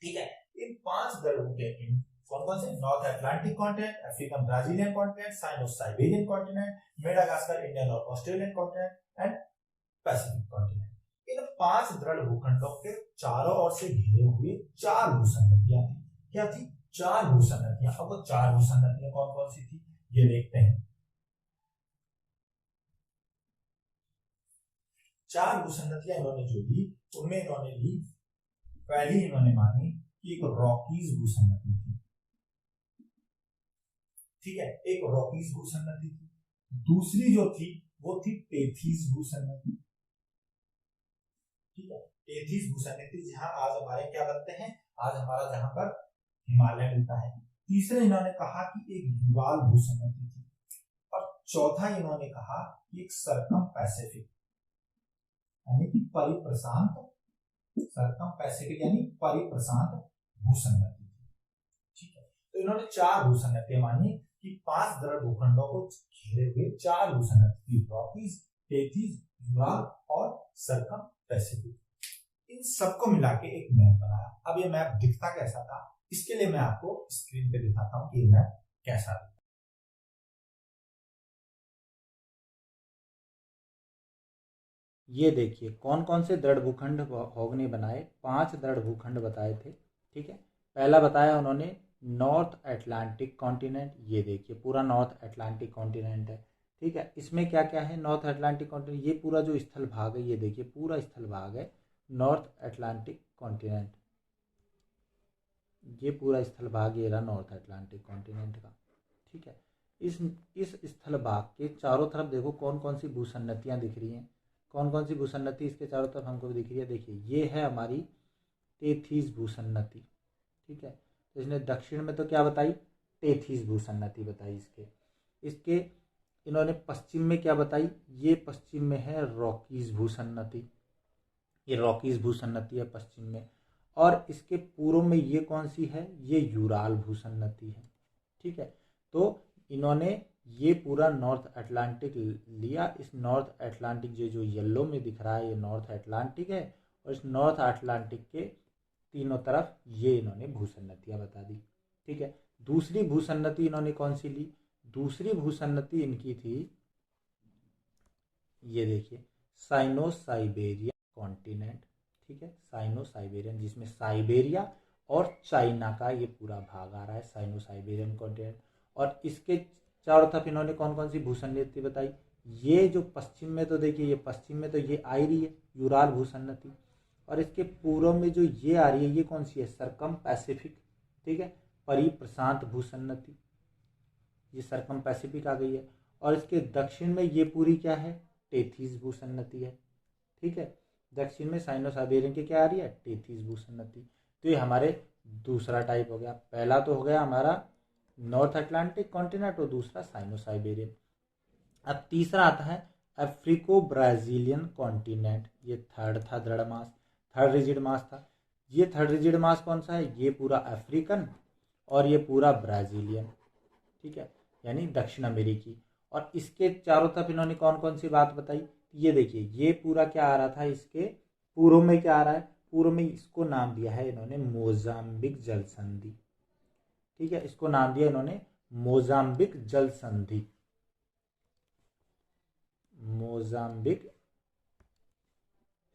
ठीक है। इन 5 जड़ भूखंड कौन कौन से? North Atlantic continent, African Brazilian continent, Sino Siberian continent, Madagascar Indian और Australian continent and Pacific continent. इन 5 दृढ़ भूखंडों के चारों ओर से घिरे हुए 4 भूसंगतियां थी। क्या थी? 4 भूसंगतियां। अब वो 4 भूसंगतियां कौन कौन सी थी ये देखते हैं। 4 भूसंगतियां इन्होंने जो ली उनमें इन्होंने ली, पहली इन्होंने मानी कि एक रॉकीज भूसंगति थी, ठीक है, एक रॉकीज भूसंगति थी। दूसरी जो थी वो थी टेथीज भूसंगति, ठीक है, टेथीज भूसंगति, जहां आज हमारे क्या बनते हैं, आज हमारा जहां पर हिमालय मिलता है। तीसरे इन्होंने कहा कि एक युराल भूसंगति थी, और चौथा इन्होंने कहा कि एक सरकम पैसिफिक यानी कि परिप्रशांत, सरकम पैसिफिक यानी परिप्रशांत भूसंगति थी, ठीक है। तो इन्होंने 4 भूसंगतियां मानी कि 5 दृढ़ भूखंडों को घेरे हुए 4 भूसंगति, रॉकीज, टेथीज, युराल और सरकम पैसिफिक, इन सबको मिला के एक मैप बनाया। अब ये मैप दिखता कैसा था, इसके लिए मैं आपको स्क्रीन पे दिखाता हूं कि ये मैप कैसा दिखता। ये देखिए कौन कौन से दृढ़ भूखंड हॉग ने बनाए। 5 दृढ़ भूखंड बताए थे, ठीक है। पहला बताया उन्होंने नॉर्थ अटलांटिक कॉन्टिनेंट, ये देखिए पूरा नॉर्थ अटलांटिक कॉन्टिनेंट है, ठीक है। इसमें क्या क्या है, नॉर्थ अटलांटिक कॉन्टिनेंट, ये पूरा जो स्थल भाग है, ये देखिए पूरा स्थल भाग है नॉर्थ अटलांटिक कॉन्टिनेंट। ये पूरा स्थल भाग ये रहा नॉर्थ अटलांटिक कॉन्टिनेंट का। ठीक है, इस स्थल भाग के चारों तरफ देखो कौन कौन सी भूसन्नतियाँ दिख रही हैं, कौन कौन सी भूसन्नति इसके चारों तरफ हमको दिख रही है। देखिए ये है हमारी टेथीस भूसन्नति। ठीक है, तो इसने दक्षिण में तो क्या बताई, टेथीस भूसन्नति बताई। इसके इन्होंने पश्चिम में क्या बताई, ये पश्चिम में है रॉकीज भूसन्नति, ये रॉकीज भूसन्नति है पश्चिम में। और इसके पूर्व में ये कौन सी है, ये यूराल भूसन्नति है। ठीक है, तो इन्होंने ये पूरा नॉर्थ अटलांटिक लिया। इस नॉर्थ अटलांटिक जो येलो में दिख रहा है ये नॉर्थ अटलांटिक है, और इस नॉर्थ अटलांटिक के तीनों तरफ ये इन्होंने भूसन्नतियाँ बता दी। ठीक है, दूसरी भूसन्नति इन्होंने कौन सी ली, दूसरी भूसन्नति इनकी थी, ये देखिए साइनो साइबेरिया कॉन्टिनेंट। ठीक है, साइनो साइबेरियन, जिसमें साइबेरिया और चाइना का ये पूरा भाग आ रहा है, साइनो साइबेरियन कॉन्टिनेंट। और इसके चारों तरफ इन्होंने कौन कौन सी भूसन्नति बताई, ये जो पश्चिम में तो देखिए, ये पश्चिम में तो ये आ ही रही है यूराल भूसन्नति, और इसके पूर्व में जो ये आ रही है ये कौन सी है, सरकम पैसिफिक। ठीक है, परिप्रशांत भूसन्नति, ये सरकम पैसिफिक आ गई है। और इसके दक्षिण में ये पूरी क्या है, टेथीस भूसन्नति है। ठीक है, दक्षिण में साइनो साइबेरियन की क्या आ रही है, टेथीस भूसन्नति। तो ये हमारे दूसरा टाइप हो गया। पहला तो हो गया हमारा नॉर्थ अटलांटिक कॉन्टिनेंट और दूसरा साइनो साइबेरियन। अब तीसरा आता है अफ्रीको ब्राजीलियन कॉन्टिनेंट। ये थर्ड था दृढ़ मास, थर्ड रिजिड मास था। ये थर्ड रिजिड मास कौन सा है, ये पूरा अफ्रीकन और ये पूरा ब्राजीलियन। ठीक है, यानी दक्षिण अमेरिकी। और इसके चारों तरफ इन्होंने कौन कौन सी बात बताई, ये देखिए ये पूरा क्या आ रहा था, इसके पूर्व में क्या आ रहा है, पूर्व में इसको नाम दिया है इन्होंने मोजाम्बिक जल संधि। ठीक है, इसको नाम दिया इन्होंने मोजाम्बिक जल संधि, मोजाम्बिक,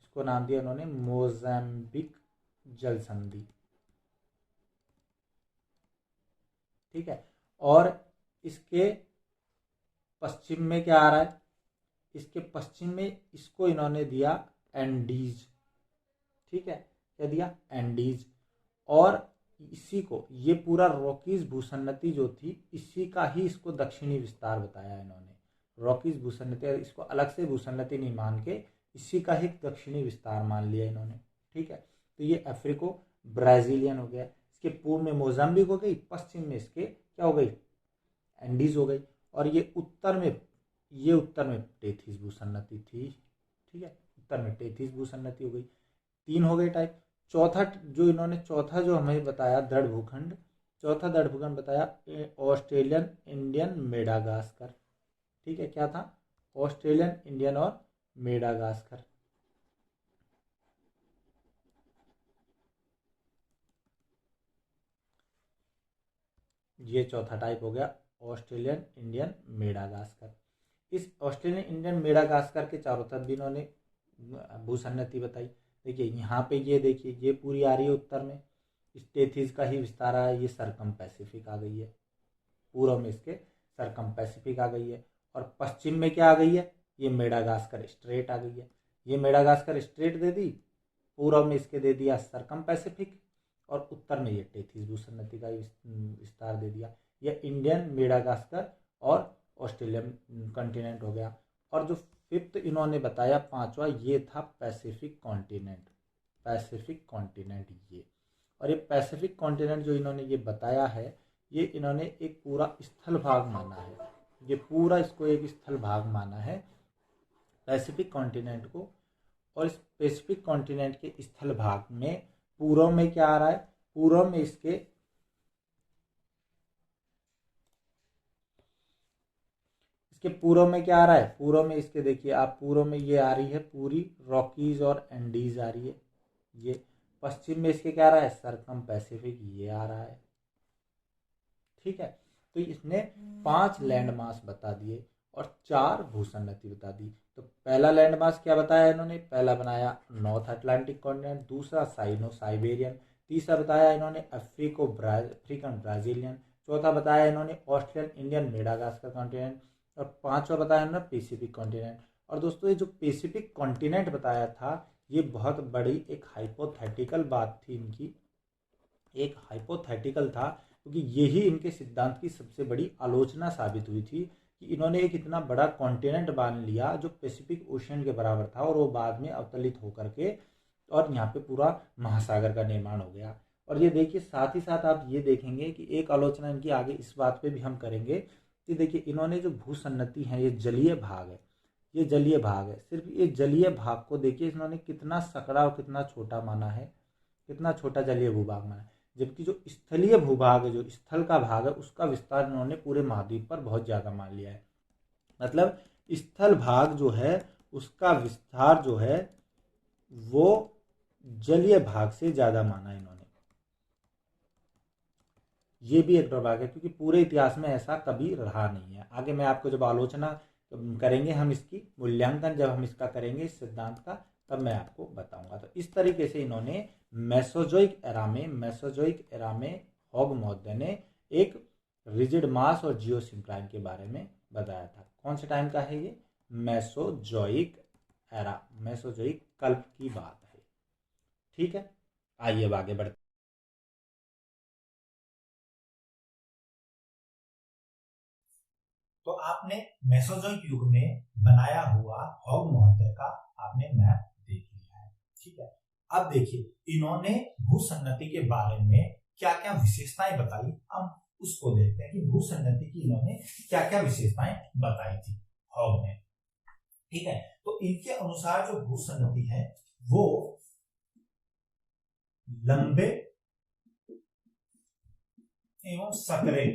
इसको नाम दिया इन्होंने मोजाम्बिक जल संधि। ठीक है, और इसके पश्चिम में क्या आ रहा है, इसके पश्चिम में इसको इन्होंने दिया एंडीज। ठीक है, क्या दिया, एंडीज। और इसी को ये पूरा रॉकीज भूसन्नति जो थी इसी का ही इसको दक्षिणी विस्तार बताया इन्होंने। रॉकीज भूसन्नति, इसको अलग से भूसन्नति नहीं मान के इसी का ही दक्षिणी विस्तार मान लिया इन्होंने। ठीक है, तो ये अफ्रीको ब्राजीलियन हो गया। इसके पूर्व में मोजाम्बिक हो गई, पश्चिम में इसके क्या हो गई, एंडीज हो गई। और ये उत्तर में टेथीस भूसन्नति थी। ठीक है, उत्तर में टेथीस भूसन्नति हो गई। तीन हो गए टाइप। चौथा जो हमें बताया दृढ़ भूखंड, चौथा दृढ़ भूखंड बताया ऑस्ट्रेलियन इंडियन मेडागास्कर। ठीक है, क्या था, ऑस्ट्रेलियन इंडियन और मेडागास्कर। ये चौथा टाइप हो गया ऑस्ट्रेलियन इंडियन मेडागास्कर। इस ऑस्ट्रेलियन इंडियन मेडागास्कर के चारों तरफ भी इन्होंने भूसन्नति बताई। देखिए यहाँ पे ये देखिए ये पूरी आ रही है उत्तर में, इस टेथीस का ही विस्तार है, ये सरकम पैसिफिक आ गई है, पूर्व में इसके सरकम पैसिफिक आ गई है। और पश्चिम में क्या आ गई है, ये मेडागास्कर स्ट्रेट आ गई है। ये मेडागास्कर स्ट्रेट दे दी, पूर्व में इसके दे दिया सरकम पैसिफिक, और उत्तर में ये टेथीस भूसन्नति का विस्तार दे दिया। ये इंडियन मेडागास्कर और ऑस्ट्रेलियन कॉन्टिनेंट हो गया। और जो फिफ्थ इन्होंने बताया पांचवा, ये था पैसिफिक कॉन्टिनेंट, पैसिफिक कॉन्टिनेंट ये। और ये पैसिफिक कॉन्टिनेंट जो इन्होंने ये बताया है, ये इन्होंने एक पूरा स्थल भाग माना है, ये पूरा इसको एक स्थल भाग माना है पैसिफिक कॉन्टिनेंट को। और इस पैसिफिक कॉन्टिनेंट के स्थल भाग में पूर्व में क्या आ रहा है, पूर्व में इसके पूर्व में क्या आ रहा है, पूर्व में इसके देखिए आप, पूर्व में ये आ रही है पूरी रॉकीज और एंडीज आ रही है। ये पश्चिम में इसके क्या आ रहा है, सरकम पैसिफिक ये आ रहा है। ठीक है, तो इसने 5 लैंड मास बता दिए और 4 भूसन्नति बता दी। तो पहला लैंड मास क्या बताया इन्होंने, पहला बनाया नॉर्थ अटलांटिक कॉन्टिनेंट, दूसरा साइनो साइबेरियन, तीसरा बताया इन्होंने अफ्रीकन ब्राजीलियन, चौथा बताया इन्होंने ऑस्ट्रेलियन इंडियन मेडागास्कर कॉन्टिनेंट, और पांचवा बताया इन्होंने पैसिफिक कॉन्टिनेंट। और दोस्तों ये जो पैसिफिक कॉन्टिनेंट बताया था ये बहुत बड़ी एक हाइपोथेटिकल बात थी इनकी, एक हाइपोथेटिकल था, क्योंकि यही इनके सिद्धांत की सबसे बड़ी आलोचना साबित हुई थी कि इन्होंने एक इतना बड़ा कॉन्टिनेंट बांध लिया जो पैसिफिक ओशन के बराबर था, और वो बाद में अवतलित होकर के और यहाँ पे पूरा महासागर का निर्माण हो गया। और ये देखिए, साथ ही साथ आप ये देखेंगे कि एक आलोचना इनकी आगे इस बात पे भी हम करेंगे कि देखिए, इन्होंने जो भूसन्नति है, ये जलीय भाग है, ये जलीय भाग है, सिर्फ ये जलीय भाग को देखिए इन्होंने कितना सकड़ा और कितना छोटा माना है, कितना छोटा जलीय भूभाग माना है। जबकि जो स्थलीय भूभाग है, जो स्थल का भाग है, उसका विस्तार इन्होंने पूरे महाद्वीप पर बहुत ज़्यादा मान लिया है। मतलब स्थल भाग जो है उसका विस्तार जो है वो जलीय भाग से ज़्यादा माना इन्होंने। ये भी एक ड्रॉबैक है, क्योंकि पूरे इतिहास में ऐसा कभी रहा नहीं है। आगे मैं आपको जब आलोचना करेंगे, हम इसकी मूल्यांकन जब हम इसका करेंगे इस सिद्धांत का, तब मैं आपको बताऊंगा। तो इस तरीके से इन्होंने मेसोजोइक एरा में हॉग महोदय ने एक रिजिड मास और जियोसिंक्लाइन के बारे में बताया था। कौन से टाइम का है ये? मेसोजोइक एरा, मेसोजोइक कल्प की बात है। ठीक है, आइए अब आगे बढ़ते। तो आपने मेसोजोइक युग में बनाया हुआ हॉग महोदय का आपने मैप देख लिया है। ठीक है, अब देखिए इन्होंने भूसन्नति के बारे में क्या क्या विशेषताएं बताई, हम उसको देखते हैं कि भूसन्नति की इन्होंने क्या क्या विशेषताएं बताई थी हॉग ने। ठीक है, तो इनके अनुसार जो भूसन्नति है वो लंबे एवं सकरे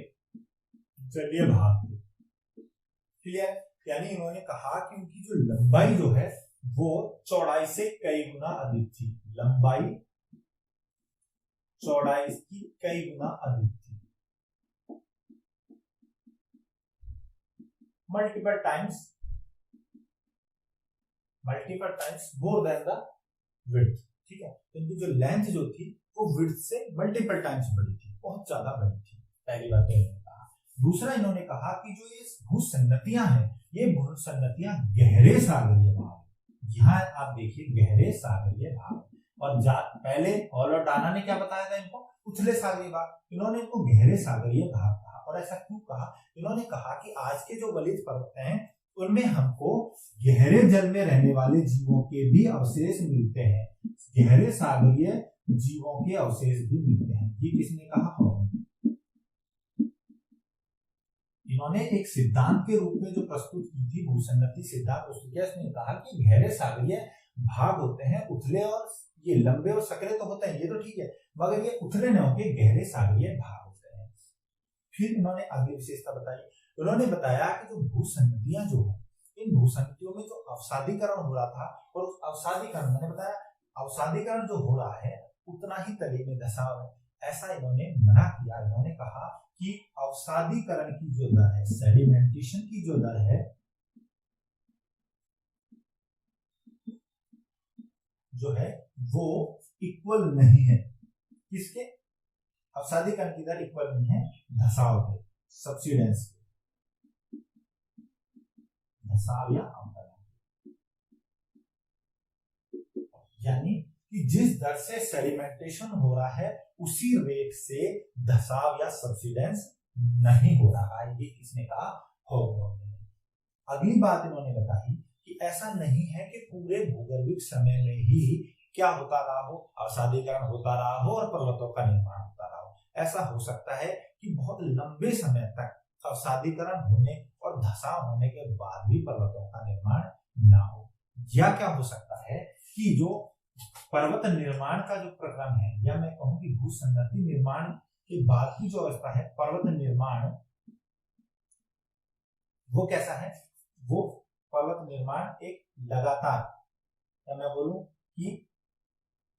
जलीय भाग थे। क्लियर? यानी इन्होंने कहा कि उनकी जो लंबाई जो है वो चौड़ाई से कई गुना अधिक थी, लंबाई चौड़ाई की कई गुना अधिक थी, multiple times more than the width. ठीक है, तो इनकी जो लेंथ जो थी वो विड्थ से मल्टीपल टाइम्स बड़ी थी, बहुत ज्यादा बड़ी थी। पहली बात तो इन्होंने कहा। दूसरा इन्होंने कहा कि जो ये भूसन्नतियां हैं, ये भूसन्नतियां गहरे सागरीय भाग, यहाँ आप देखिए गहरे सागरीय भाग, और पहले ऑलोटाना ने क्या बताया था इनको? उथले सागरीय भाग, इन्होंने इनको गहरे सागरीय भाग कहा। और ऐसा क्यों कहा? इन्होंने कहा कि आज के जो गलित पर्वत हैं उनमें हमको गहरे जल में रहने वाले जीवों के भी अवशेष मिलते हैं, गहरे सागरीय जीवों के अवशेष भी मिलते हैं। ये किसने कहा? इन्होंने एक सिद्धांत के रूप में जो प्रस्तुत की थी, भूसन्नति सिद्धांत प्रस्तुत किया, इसने कहा कि गहरे सागरीय भाग होते हैं, उथले और ये लंबे और सकरे तो होते हैं, ये तो ठीक है, मगर ये उथले न होके गहरे सागरीय भाग होते हैं। फिर इन्होंने अगली विशेषता बताई, उन्होंने बताया कि जो भूसन्नतियां जो है, इन भूसन्नतियों में जो अवसादीकरण हो रहा था, और उस अवसादीकरण, मैंने बताया अवसादीकरण जो हो रहा है उतना ही तली में धसाव है, ऐसा इन्होंने मना किया। इन्होंने कहा कि अवसादीकरण की जो दर है, सेडिमेंटेशन की जो दर है, जो है वो इक्वल नहीं है। किसके? अवसादीकरण की दर इक्वल नहीं है धसाव के, सब्सिडेंस के, धसाव या अवकलन। यानी कि जिस दर से सेडिमेंटेशन हो रहा है उसी रेट से धसाव या सब्सिडेंस नहीं हो रहा है। ये किसने कहा? हॉग ने। अगली बात इन्होंने बताई कि ऐसा नहीं है कि पूरे भूगर्भिक समय में ही क्या होता रहा हो, अवसादीकरण होता रहा हो और पर्वतों का निर्माण होता रहा हो। ऐसा हो सकता है कि बहुत लंबे समय तक अवसादीकरण होने और धसाव होने के बाद भी पर्वतों का निर्माण ना हो। या क्या हो सकता है कि जो पर्वत निर्माण का जो प्रक्रम है, या मैं कहूं कि भूसन्नति निर्माण के बाद की जो अवस्था है पर्वत निर्माण, वो कैसा है? वो पर्वत निर्माण एक लगातार, या मैं बोलूं कि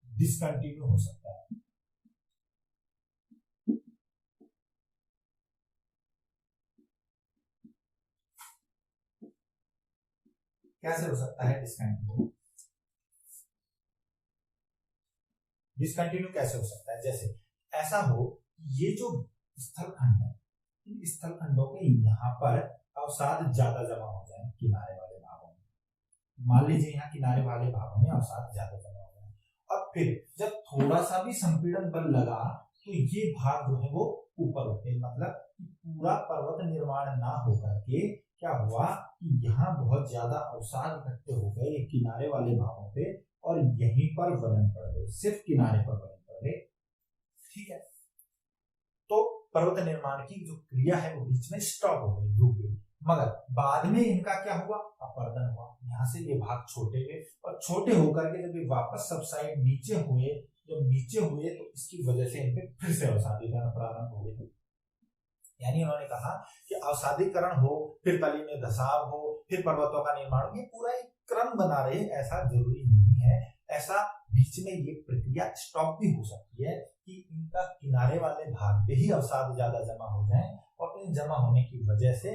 डिसकंटिन्यू हो सकता है। कैसे हो सकता है डिसकंटिन्यू? डिसकंटिन्यू कैसे हो सकता है? जैसे ऐसा हो, ये जो स्थलखंड है, इन स्थलखंडों के यहाँ पर अवसाद ज्यादा जमा हो जाए किनारे वाले भागों में। मान लीजिए यहाँ किनारे वाले भागों में अवसाद ज्यादा जमा हो जाए, और फिर जब थोड़ा सा भी संपीड़न बल लगा तो ये भाग जो है वो ऊपर उठे, मतलब पूरा पर्वत निर्माण ना होकर के क्या हुआ कि यहाँ बहुत ज्यादा अवसाद इकट्ठे हो गए किनारे वाले भागों पे और यहीं पर वलन पड़ गए, सिर्फ किनारे पर वलन पड़ गए। ठीक है, तो पर्वत निर्माण की जो क्रिया है वो बीच में स्टॉप हो गई, रुक गई। मगर बाद में इनका क्या हुआ, अपर्दन हुआ। यहाँ से ये भाग छोटे हुए और छोटे होकर के जब ये वापस सबसाइड नीचे हुए, जब नीचे हुए तो इसकी वजह से इनपे फिर से अवसादीकरण प्रारंभ हो गए। यानी उन्होंने कहा कि अवसादीकरण हो, फिर तली में धसाव हो, फिर पर्वतों का निर्माण हो, ये पूरा एक क्रम बना रहे, ऐसा जरूरी नहीं है। ऐसा बीच में ये प्रक्रिया स्टॉप भी हो सकती है कि इनका किनारे वाले भाग पे ही अवसाद ज्यादा जमा हो जाए और इन जमा होने की वजह से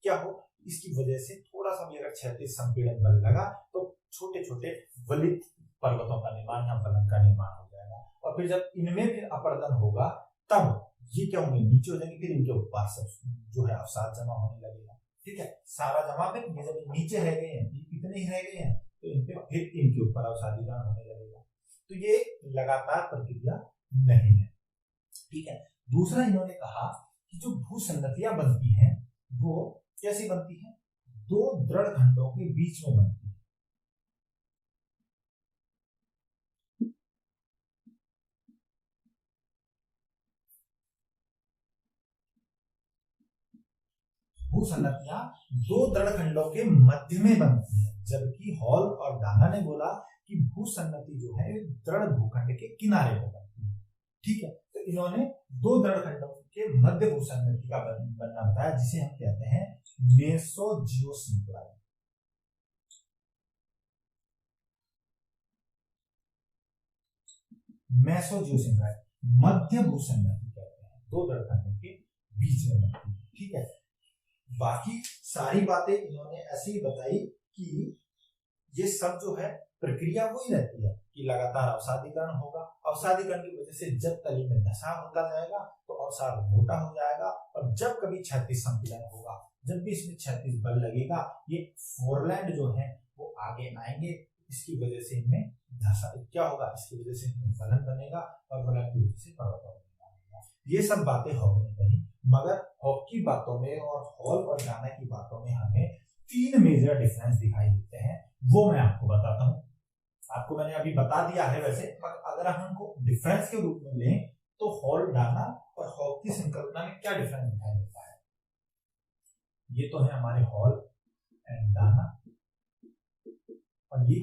क्या हो, इसकी वजह से थोड़ा सा भी अगर क्षैतिज संपीड़न बल लगा तो छोटे छोटे वलित पर्वतों का निर्माण या वलन का निर्माण हो जाएगा। और फिर जब इनमें फिर अपर्दन होगा तब ये क्या होंगे, नीचे हो जाएंगे, फिर इनके ऊपर सब जो है अवसाद जमा होने लगेगा। ठीक है, सारा जमा फिर ये जब नीचे रह गए हैं, इतने ही रह गए हैं, तो इनके फिर इनके ऊपर अवसादीकरण होने लगेगा। तो ये लगातार प्रक्रिया नहीं है। ठीक है, दूसरा इन्होंने कहा कि जो भूसंगतियां बनती हैं वो कैसी बनती हैं, दो दृढ़ खंडों के बीच में बनती है। भूसंगतियां दो दृढ़ खंडों के मध्य में बनती है, जबकि हॉल और डाना ने बोला कि भूसंगति जो है दृढ़ भूखंड के किनारे पर बनती है। ठीक है, तो इन्होंने दो दृढ़ खंडों के मध्य भूसंगति का बनना बताया, जिसे हम कहते हैं मेसोजियोसिंक्लाइन। मेसोजियोसिंक्लाइन मध्य भूसंगति कहते हैं, दो दृढ़ खंडों के बीच में बनती है। ठीक है, बाकी सारी बातें इन्होंने ऐसे ही बताई कि ये सब जो है प्रक्रिया वही रहती है कि लगातार अवसादीकरण होगा, अवसादीकरण की वजह से जब तली में धसाव होता जाएगा तो अवसाद मोटा हो जाएगा, और जब कभी क्षैतिज संपीड़न होगा, जब भी इसमें क्षैतिज बल लगेगा, ये फोरलैंड जो है वो आगे आएंगे, इसकी वजह से इनमें धसा क्या होगा, इसकी वजह से इनमें वलन बनेगा और वलन की वजह से पर्वत बनेगा। ये सब बातें हॉग ने कही, मगर हॉग की बातों में और हॉल और डाना की बातों में हमें तीन मेजर डिफरेंस दिखाई देते हैं, वो मैं आपको बताता हूं। आपको मैंने अभी बता दिया है वैसे, पर अगर हम उनको डिफरेंस के रूप में लें तो हॉल डाना और हॉग की संकल्पना में क्या डिफरेंस दिखाई देता है। ये तो है हमारे हॉल एंड डाना और ये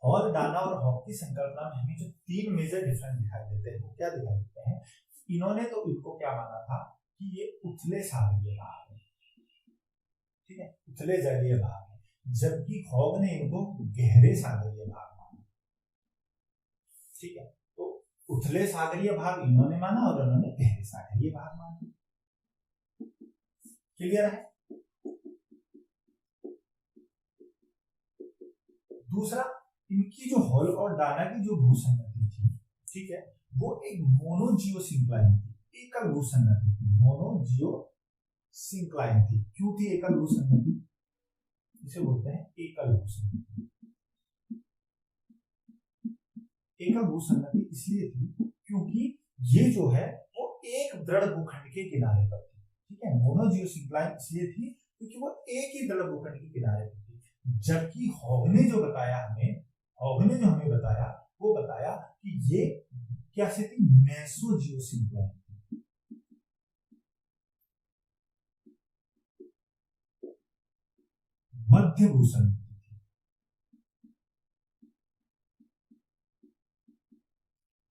हॉल डाना और हॉग की संकल्पना में हमें जो तीन मेजर डिफरेंस दिखाई देते हैं वो क्या दिखाई देते हैं। इन्होंने तो इनको क्या माना था कि ये उथले सागरीय भाग है, ठीक है, उथले जलीय भाग है, जबकि हॉग ने इनको गहरे सागरीय भाग माना। ठीक है, तो उथले सागरीय भाग इन्होंने माना और उन्होंने गहरे सागरीय भाग माना। क्लियर है। दूसरा, इनकी जो हॉल और डाना की जो भूसंगति थी, ठीक है, वो एक मोनोजियोसिंक्लाइन थी, एकल भूसंगति थी, मोनोजियोसिंक्लाइन थी। क्यों थी एकल भूसंगति, इसे बोलते हैं एकल भूसंगति। एकल भूसंगति इसलिए थी क्योंकि ये जो है वो एक दृढ़ भूखंड के किनारे पर थी। ठीक है, मोनोजियोसिंक्लाइन इसलिए थी क्योंकि वो एक ही दृढ़ भूखंड के किनारे पर थी, जबकि हॉग ने जो बताया हमें बताया वो बताया कि ये क्या से थी, मेसोजियोसिंक्लाइन थी। मध्य भूसंगति थी।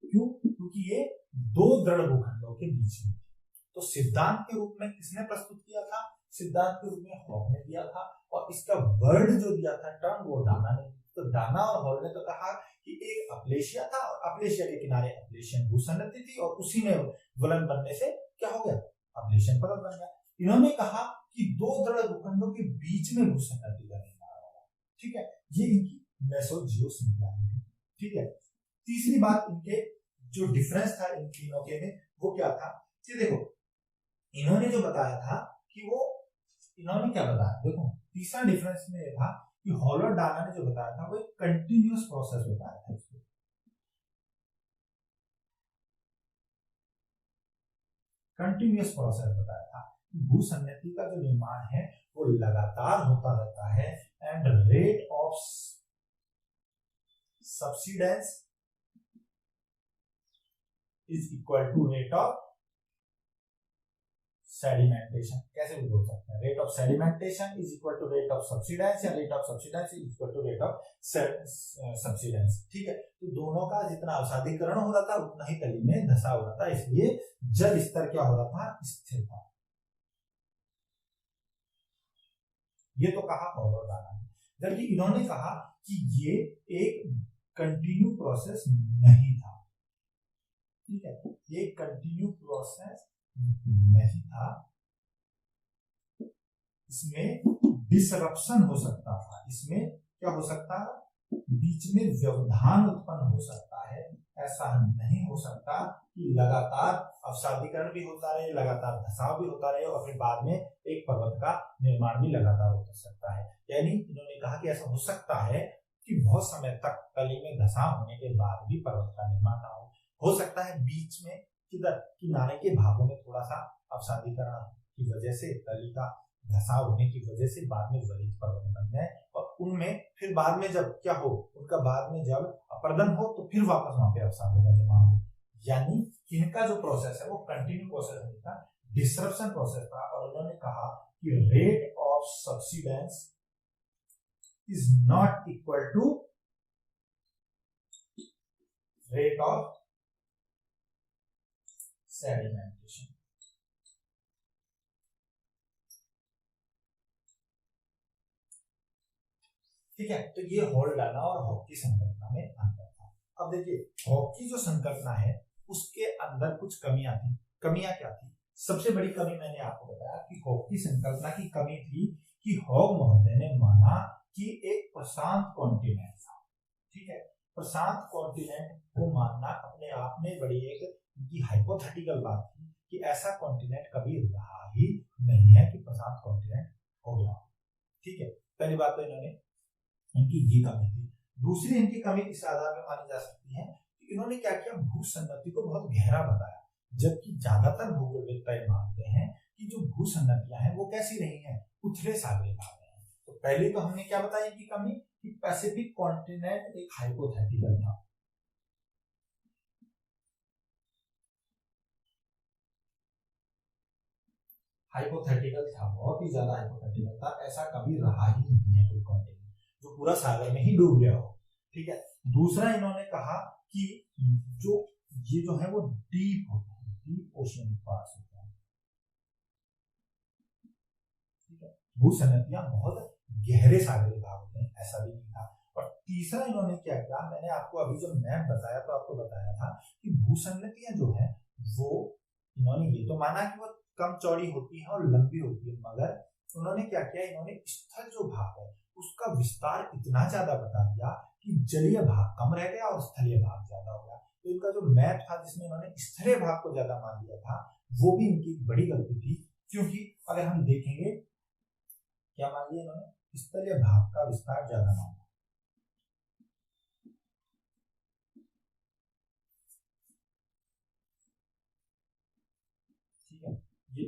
क्यों, क्योंकि ये दो दृढ़ भूखंडों के बीच में थी। तो सिद्धांत के रूप में किसने प्रस्तुत किया था, सिद्धांत के रूप में हॉग ने दिया था, और इसका वर्ड जो दिया था टर्म वो डाना ने। तो डाना और हॉल ने तो कहा कि एक अपलेशिया था और अपलेशिया के किनारे अपलेशियन भूसंगति थी और उसी में वलन बनने से क्या हो गया, अपलेशियन पर्वत बन गया। इन्होंने कहा कि दो दृढ़ भूखंडों के बीच में भूसंगति का निर्माण होगा। ठीक है, ये इनकी मेसोजियोसिंक्लाइन थी। ठीक है, तीसरी बात, इनके जो डिफरेंस था इन तीनों के में वो क्या था कि देखो, इन्होंने जो बताया था कि वो इन्होंने क्या बताया, देखो तीसरा डिफरेंस में था कि हॉल और डाना ने जो बताया था वो एक कंटिन्यूअस प्रोसेस बताया था इसको। कंटिन्यूअस प्रोसेस बताया था। भूसन्नति का जो निर्माण है वो लगातार होता रहता है and rate of subsidence is equal to rate of sedimentation. कैसे भी बोल सकते हैं, rate of sedimentation is equal to rate of subsidence या rate of subsidence is equal to rate of subsidence. ठीक है, तो दोनों का जितना अवसादीकरण हो रहा था उतना ही तली में धंसा हो रहा था, इसलिए जल स्तर क्या हो रहा था, स्थिर था। ये तो कहा पॉलोडाना ने, जबकि इन्होंने कहा कि ये एक कंटिन्यू प्रोसेस नहीं था। ठीक है, ये कंटिन्यू प्रोसेस नहीं था, इसमें डिसरप्शन हो सकता था। इसमें क्या हो सकता है, बीच में व्यवधान उत्पन्न हो सकता है। ऐसा नहीं हो सकता कि लगातार अवसादीकरण भी होता रहे, लगातार धंसाव भी होता रहे और फिर बाद में एक पर्वत का निर्माण भी लगातार हो सकता है। यानी इन्होंने कहा कि ऐसा हो सकता है कि बहुत समय तक तली में धंसाव होने के बाद भी पर्वत का निर्माण ना हो सकता है बीच में किधर किनारे के भागों में थोड़ा सा अवसादीकरण की वजह से, तली का धंसाव होने की वजह से बाद में वलित पर्वत बन जाए और उनमें फिर बाद में जब क्या हो, उनका बाद में जब अपर्दन हो तो फिर वापस वहां पे अवसाद होगा जमा हो। यानी इनका जो प्रोसेस है वो कंटिन्यू प्रोसेस नहीं था, डिसरप्शन प्रोसेस था। और उन्होंने कहा कि rate of subsidence is not equal to rate of sedimentation. ठीक है, तो ये हॉल्डाना और हॉक की संकल्पना में अंतर था। अब देखिए, हॉक की जो संकल्पना है उसके अंदर कुछ कमियां थी। कमियां क्या थी? सबसे बड़ी कमी मैंने आपको बताया कि हॉक की संकल्पना की कमी थी कि हॉग महोदय ने माना कि एक प्रशांत कॉन्टिनेंट था। ठीक है, प्रशांत कॉन्टिनेंट को मानना अपने आप में बड़ी एक उनकी हाइपोथेटिकल बात थी कि ऐसा कॉन्टिनेंट कभी रहा ही नहीं है कि प्रशांत कॉन्टिनेंट हो गया। ठीक है, पहली बात तो इन्होंने इनकी ये कमी थी। दूसरी इनकी कमी इस आधार में मानी जा सकती है कि इन्होंने क्या किया, भूसन्नति को बहुत गहरा बताया, जबकि ज्यादातर भूगोलविद ये मानते हैं कि जो भूसन्नतियां हैं वो कैसी रही हैं, उथले सागरी भाग में हैं। तो पहले तो हमने क्या बताया कि कमी कि पैसिफिक कॉन्टिनेंट एक हाइपोथेटिकल था। हाइपोथेटिकल था, बहुत ही ज्यादा हाइपोथेटिकल था, ऐसा कभी रहा ही नहीं है कोई कॉन्टिनेंट जो पूरा सागर में ही डूब गया हो। ठीक है, दूसरा इन्होंने कहा कि जो ये जो है वो डीप होता है, डीप ओशियन पार्ट्स होता है। ठीक है, भूसन्नतियां बहुत गहरे सागरी भाग होते हैं, ऐसा भी नहीं था। और तीसरा इन्होंने क्या किया, मैंने आपको अभी जो मैप बताया तो आपको बताया था कि भूसन्नतियां जो है वो इन्होंने ये तो माना कि वो कम चौड़ी होती है और लंबी होती है, मगर उन्होंने क्या किया, इन्होंने स्थल जो भाग है उसका विस्तार इतना ज्यादा बता दिया कि जलीय भाग कम रह गया और स्थलीय भाग ज्यादा हो गया। तो इनका जो मैप था जिसमें इन्होंने स्थलीय भाग को ज्यादा मान लिया था, वो भी इनकी बड़ी गलती थी। क्योंकि अगर हम देखेंगे क्या मान लिया इन्होंने, स्थलीय भाग का विस्तार ज्यादा माना। ठीक है, ये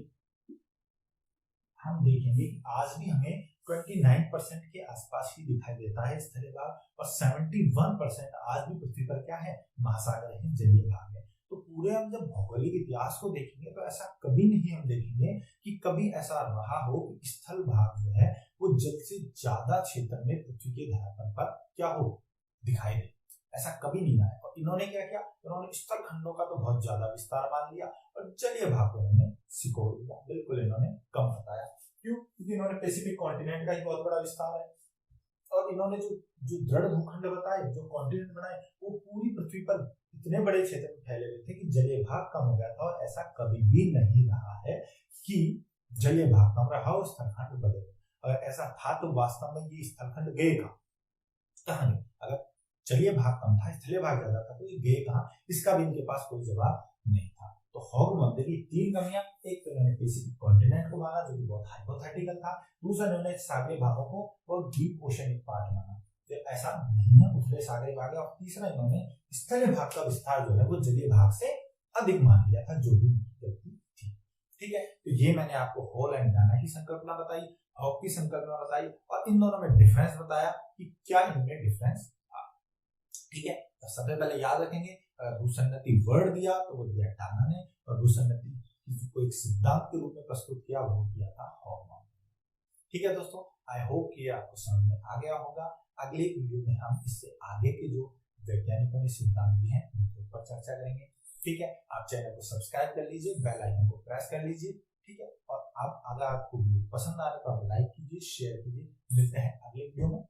हम देखेंगे कि आज भी हमें 29% के आसपास ही दिखाई देता है स्थलीय भाग और 71% आज भी पृथ्वी पर क्या है, महासागर है, जलीय भाग है। तो पूरे हम जब भौगोलिक इतिहास को देखेंगे तो ऐसा कभी नहीं हम देखेंगे कि कभी ऐसा रहा हो कि स्थल भाग जो है वो जल से ज्यादा क्षेत्र में पृथ्वी के धरातल पर क्या हो, दिखाई दे। ऐसा कभी नहीं आया। और इन्होंने क्या किया, इन्होंने स्थल खंडों का तो बहुत ज्यादा विस्तार मान लिया और जलीय भाग को इन्होंने सिकोड़ दिया, बिल्कुल इन्होंने कम बताया। क्यों? क्योंकि इन्होंने पैसिफिक कॉन्टिनेंट का ही बहुत बड़ा विस्तार है और इन्होंने जो जो दृढ़ भूखंड बताए, जो कॉन्टिनेंट बनाए, वो पूरी पृथ्वी पर इतने बड़े क्षेत्र में फैले हुए थे कि जलीय भाग कम हो गया था। और ऐसा कभी भी नहीं रहा है कि जलीय भाग कम रहा हो, स्थलखंड बदले। अगर ऐसा था तो वास्तव में ये स्थलखंड गए कहां? अगर जलीय भाग कम था, स्थलीय भाग ज्यादा था, तो ये गए कहां? इसका भी इनके पास कोई जवाब नहीं था। तो हॉग महोदय की तीन कमियां, एक तो इन्होंने पैसिफिक कॉन्टिनेंट को माना जो कि बहुत हाइपोथेटिकल था, दूसरा इन्होंने सागरी भागों को बहुत डीप ओशियनिक पार्ट माना जो ऐसा नहीं है, उथले सागरी भाग है, और तीसरा इन्होंने स्थलीय भाग का विस्तार जो है वो जलीय भाग से अधिक मान लिया था, जो भी गलती थी। ठीक है, तो ये मैंने आपको हॉल एंड गाना की संकल्पना बताई, हॉग की संकल्पना बताई और इन दोनों में डिफरेंस बताया कि क्या इनमें डिफरेंस था। ठीक है, तो सबसे पहले याद रखेंगे, भूसन्नति वर्ड दिया तो वो दिया टाना ने, और भूसन्नति को एक सिद्धांत के रूप में प्रस्तुत किया वो किया था हॉफमैन। ठीक है दोस्तों, आई होप कि आपको समझ में आ गया होगा। अगले वीडियो में हम इससे आगे के जो वैज्ञानिकों में सिद्धांत भी हैं उनके ऊपर चर्चा करेंगे। ठीक है, आप चैनल को सब्सक्राइब कर लीजिए, बेल आइकन को प्रेस कर लीजिए। ठीक है, और आप अगर आपको वीडियो पसंद आ रहा है तो आप लाइक कीजिए, शेयर कीजिए। मिलते हैं अगले वीडियो में।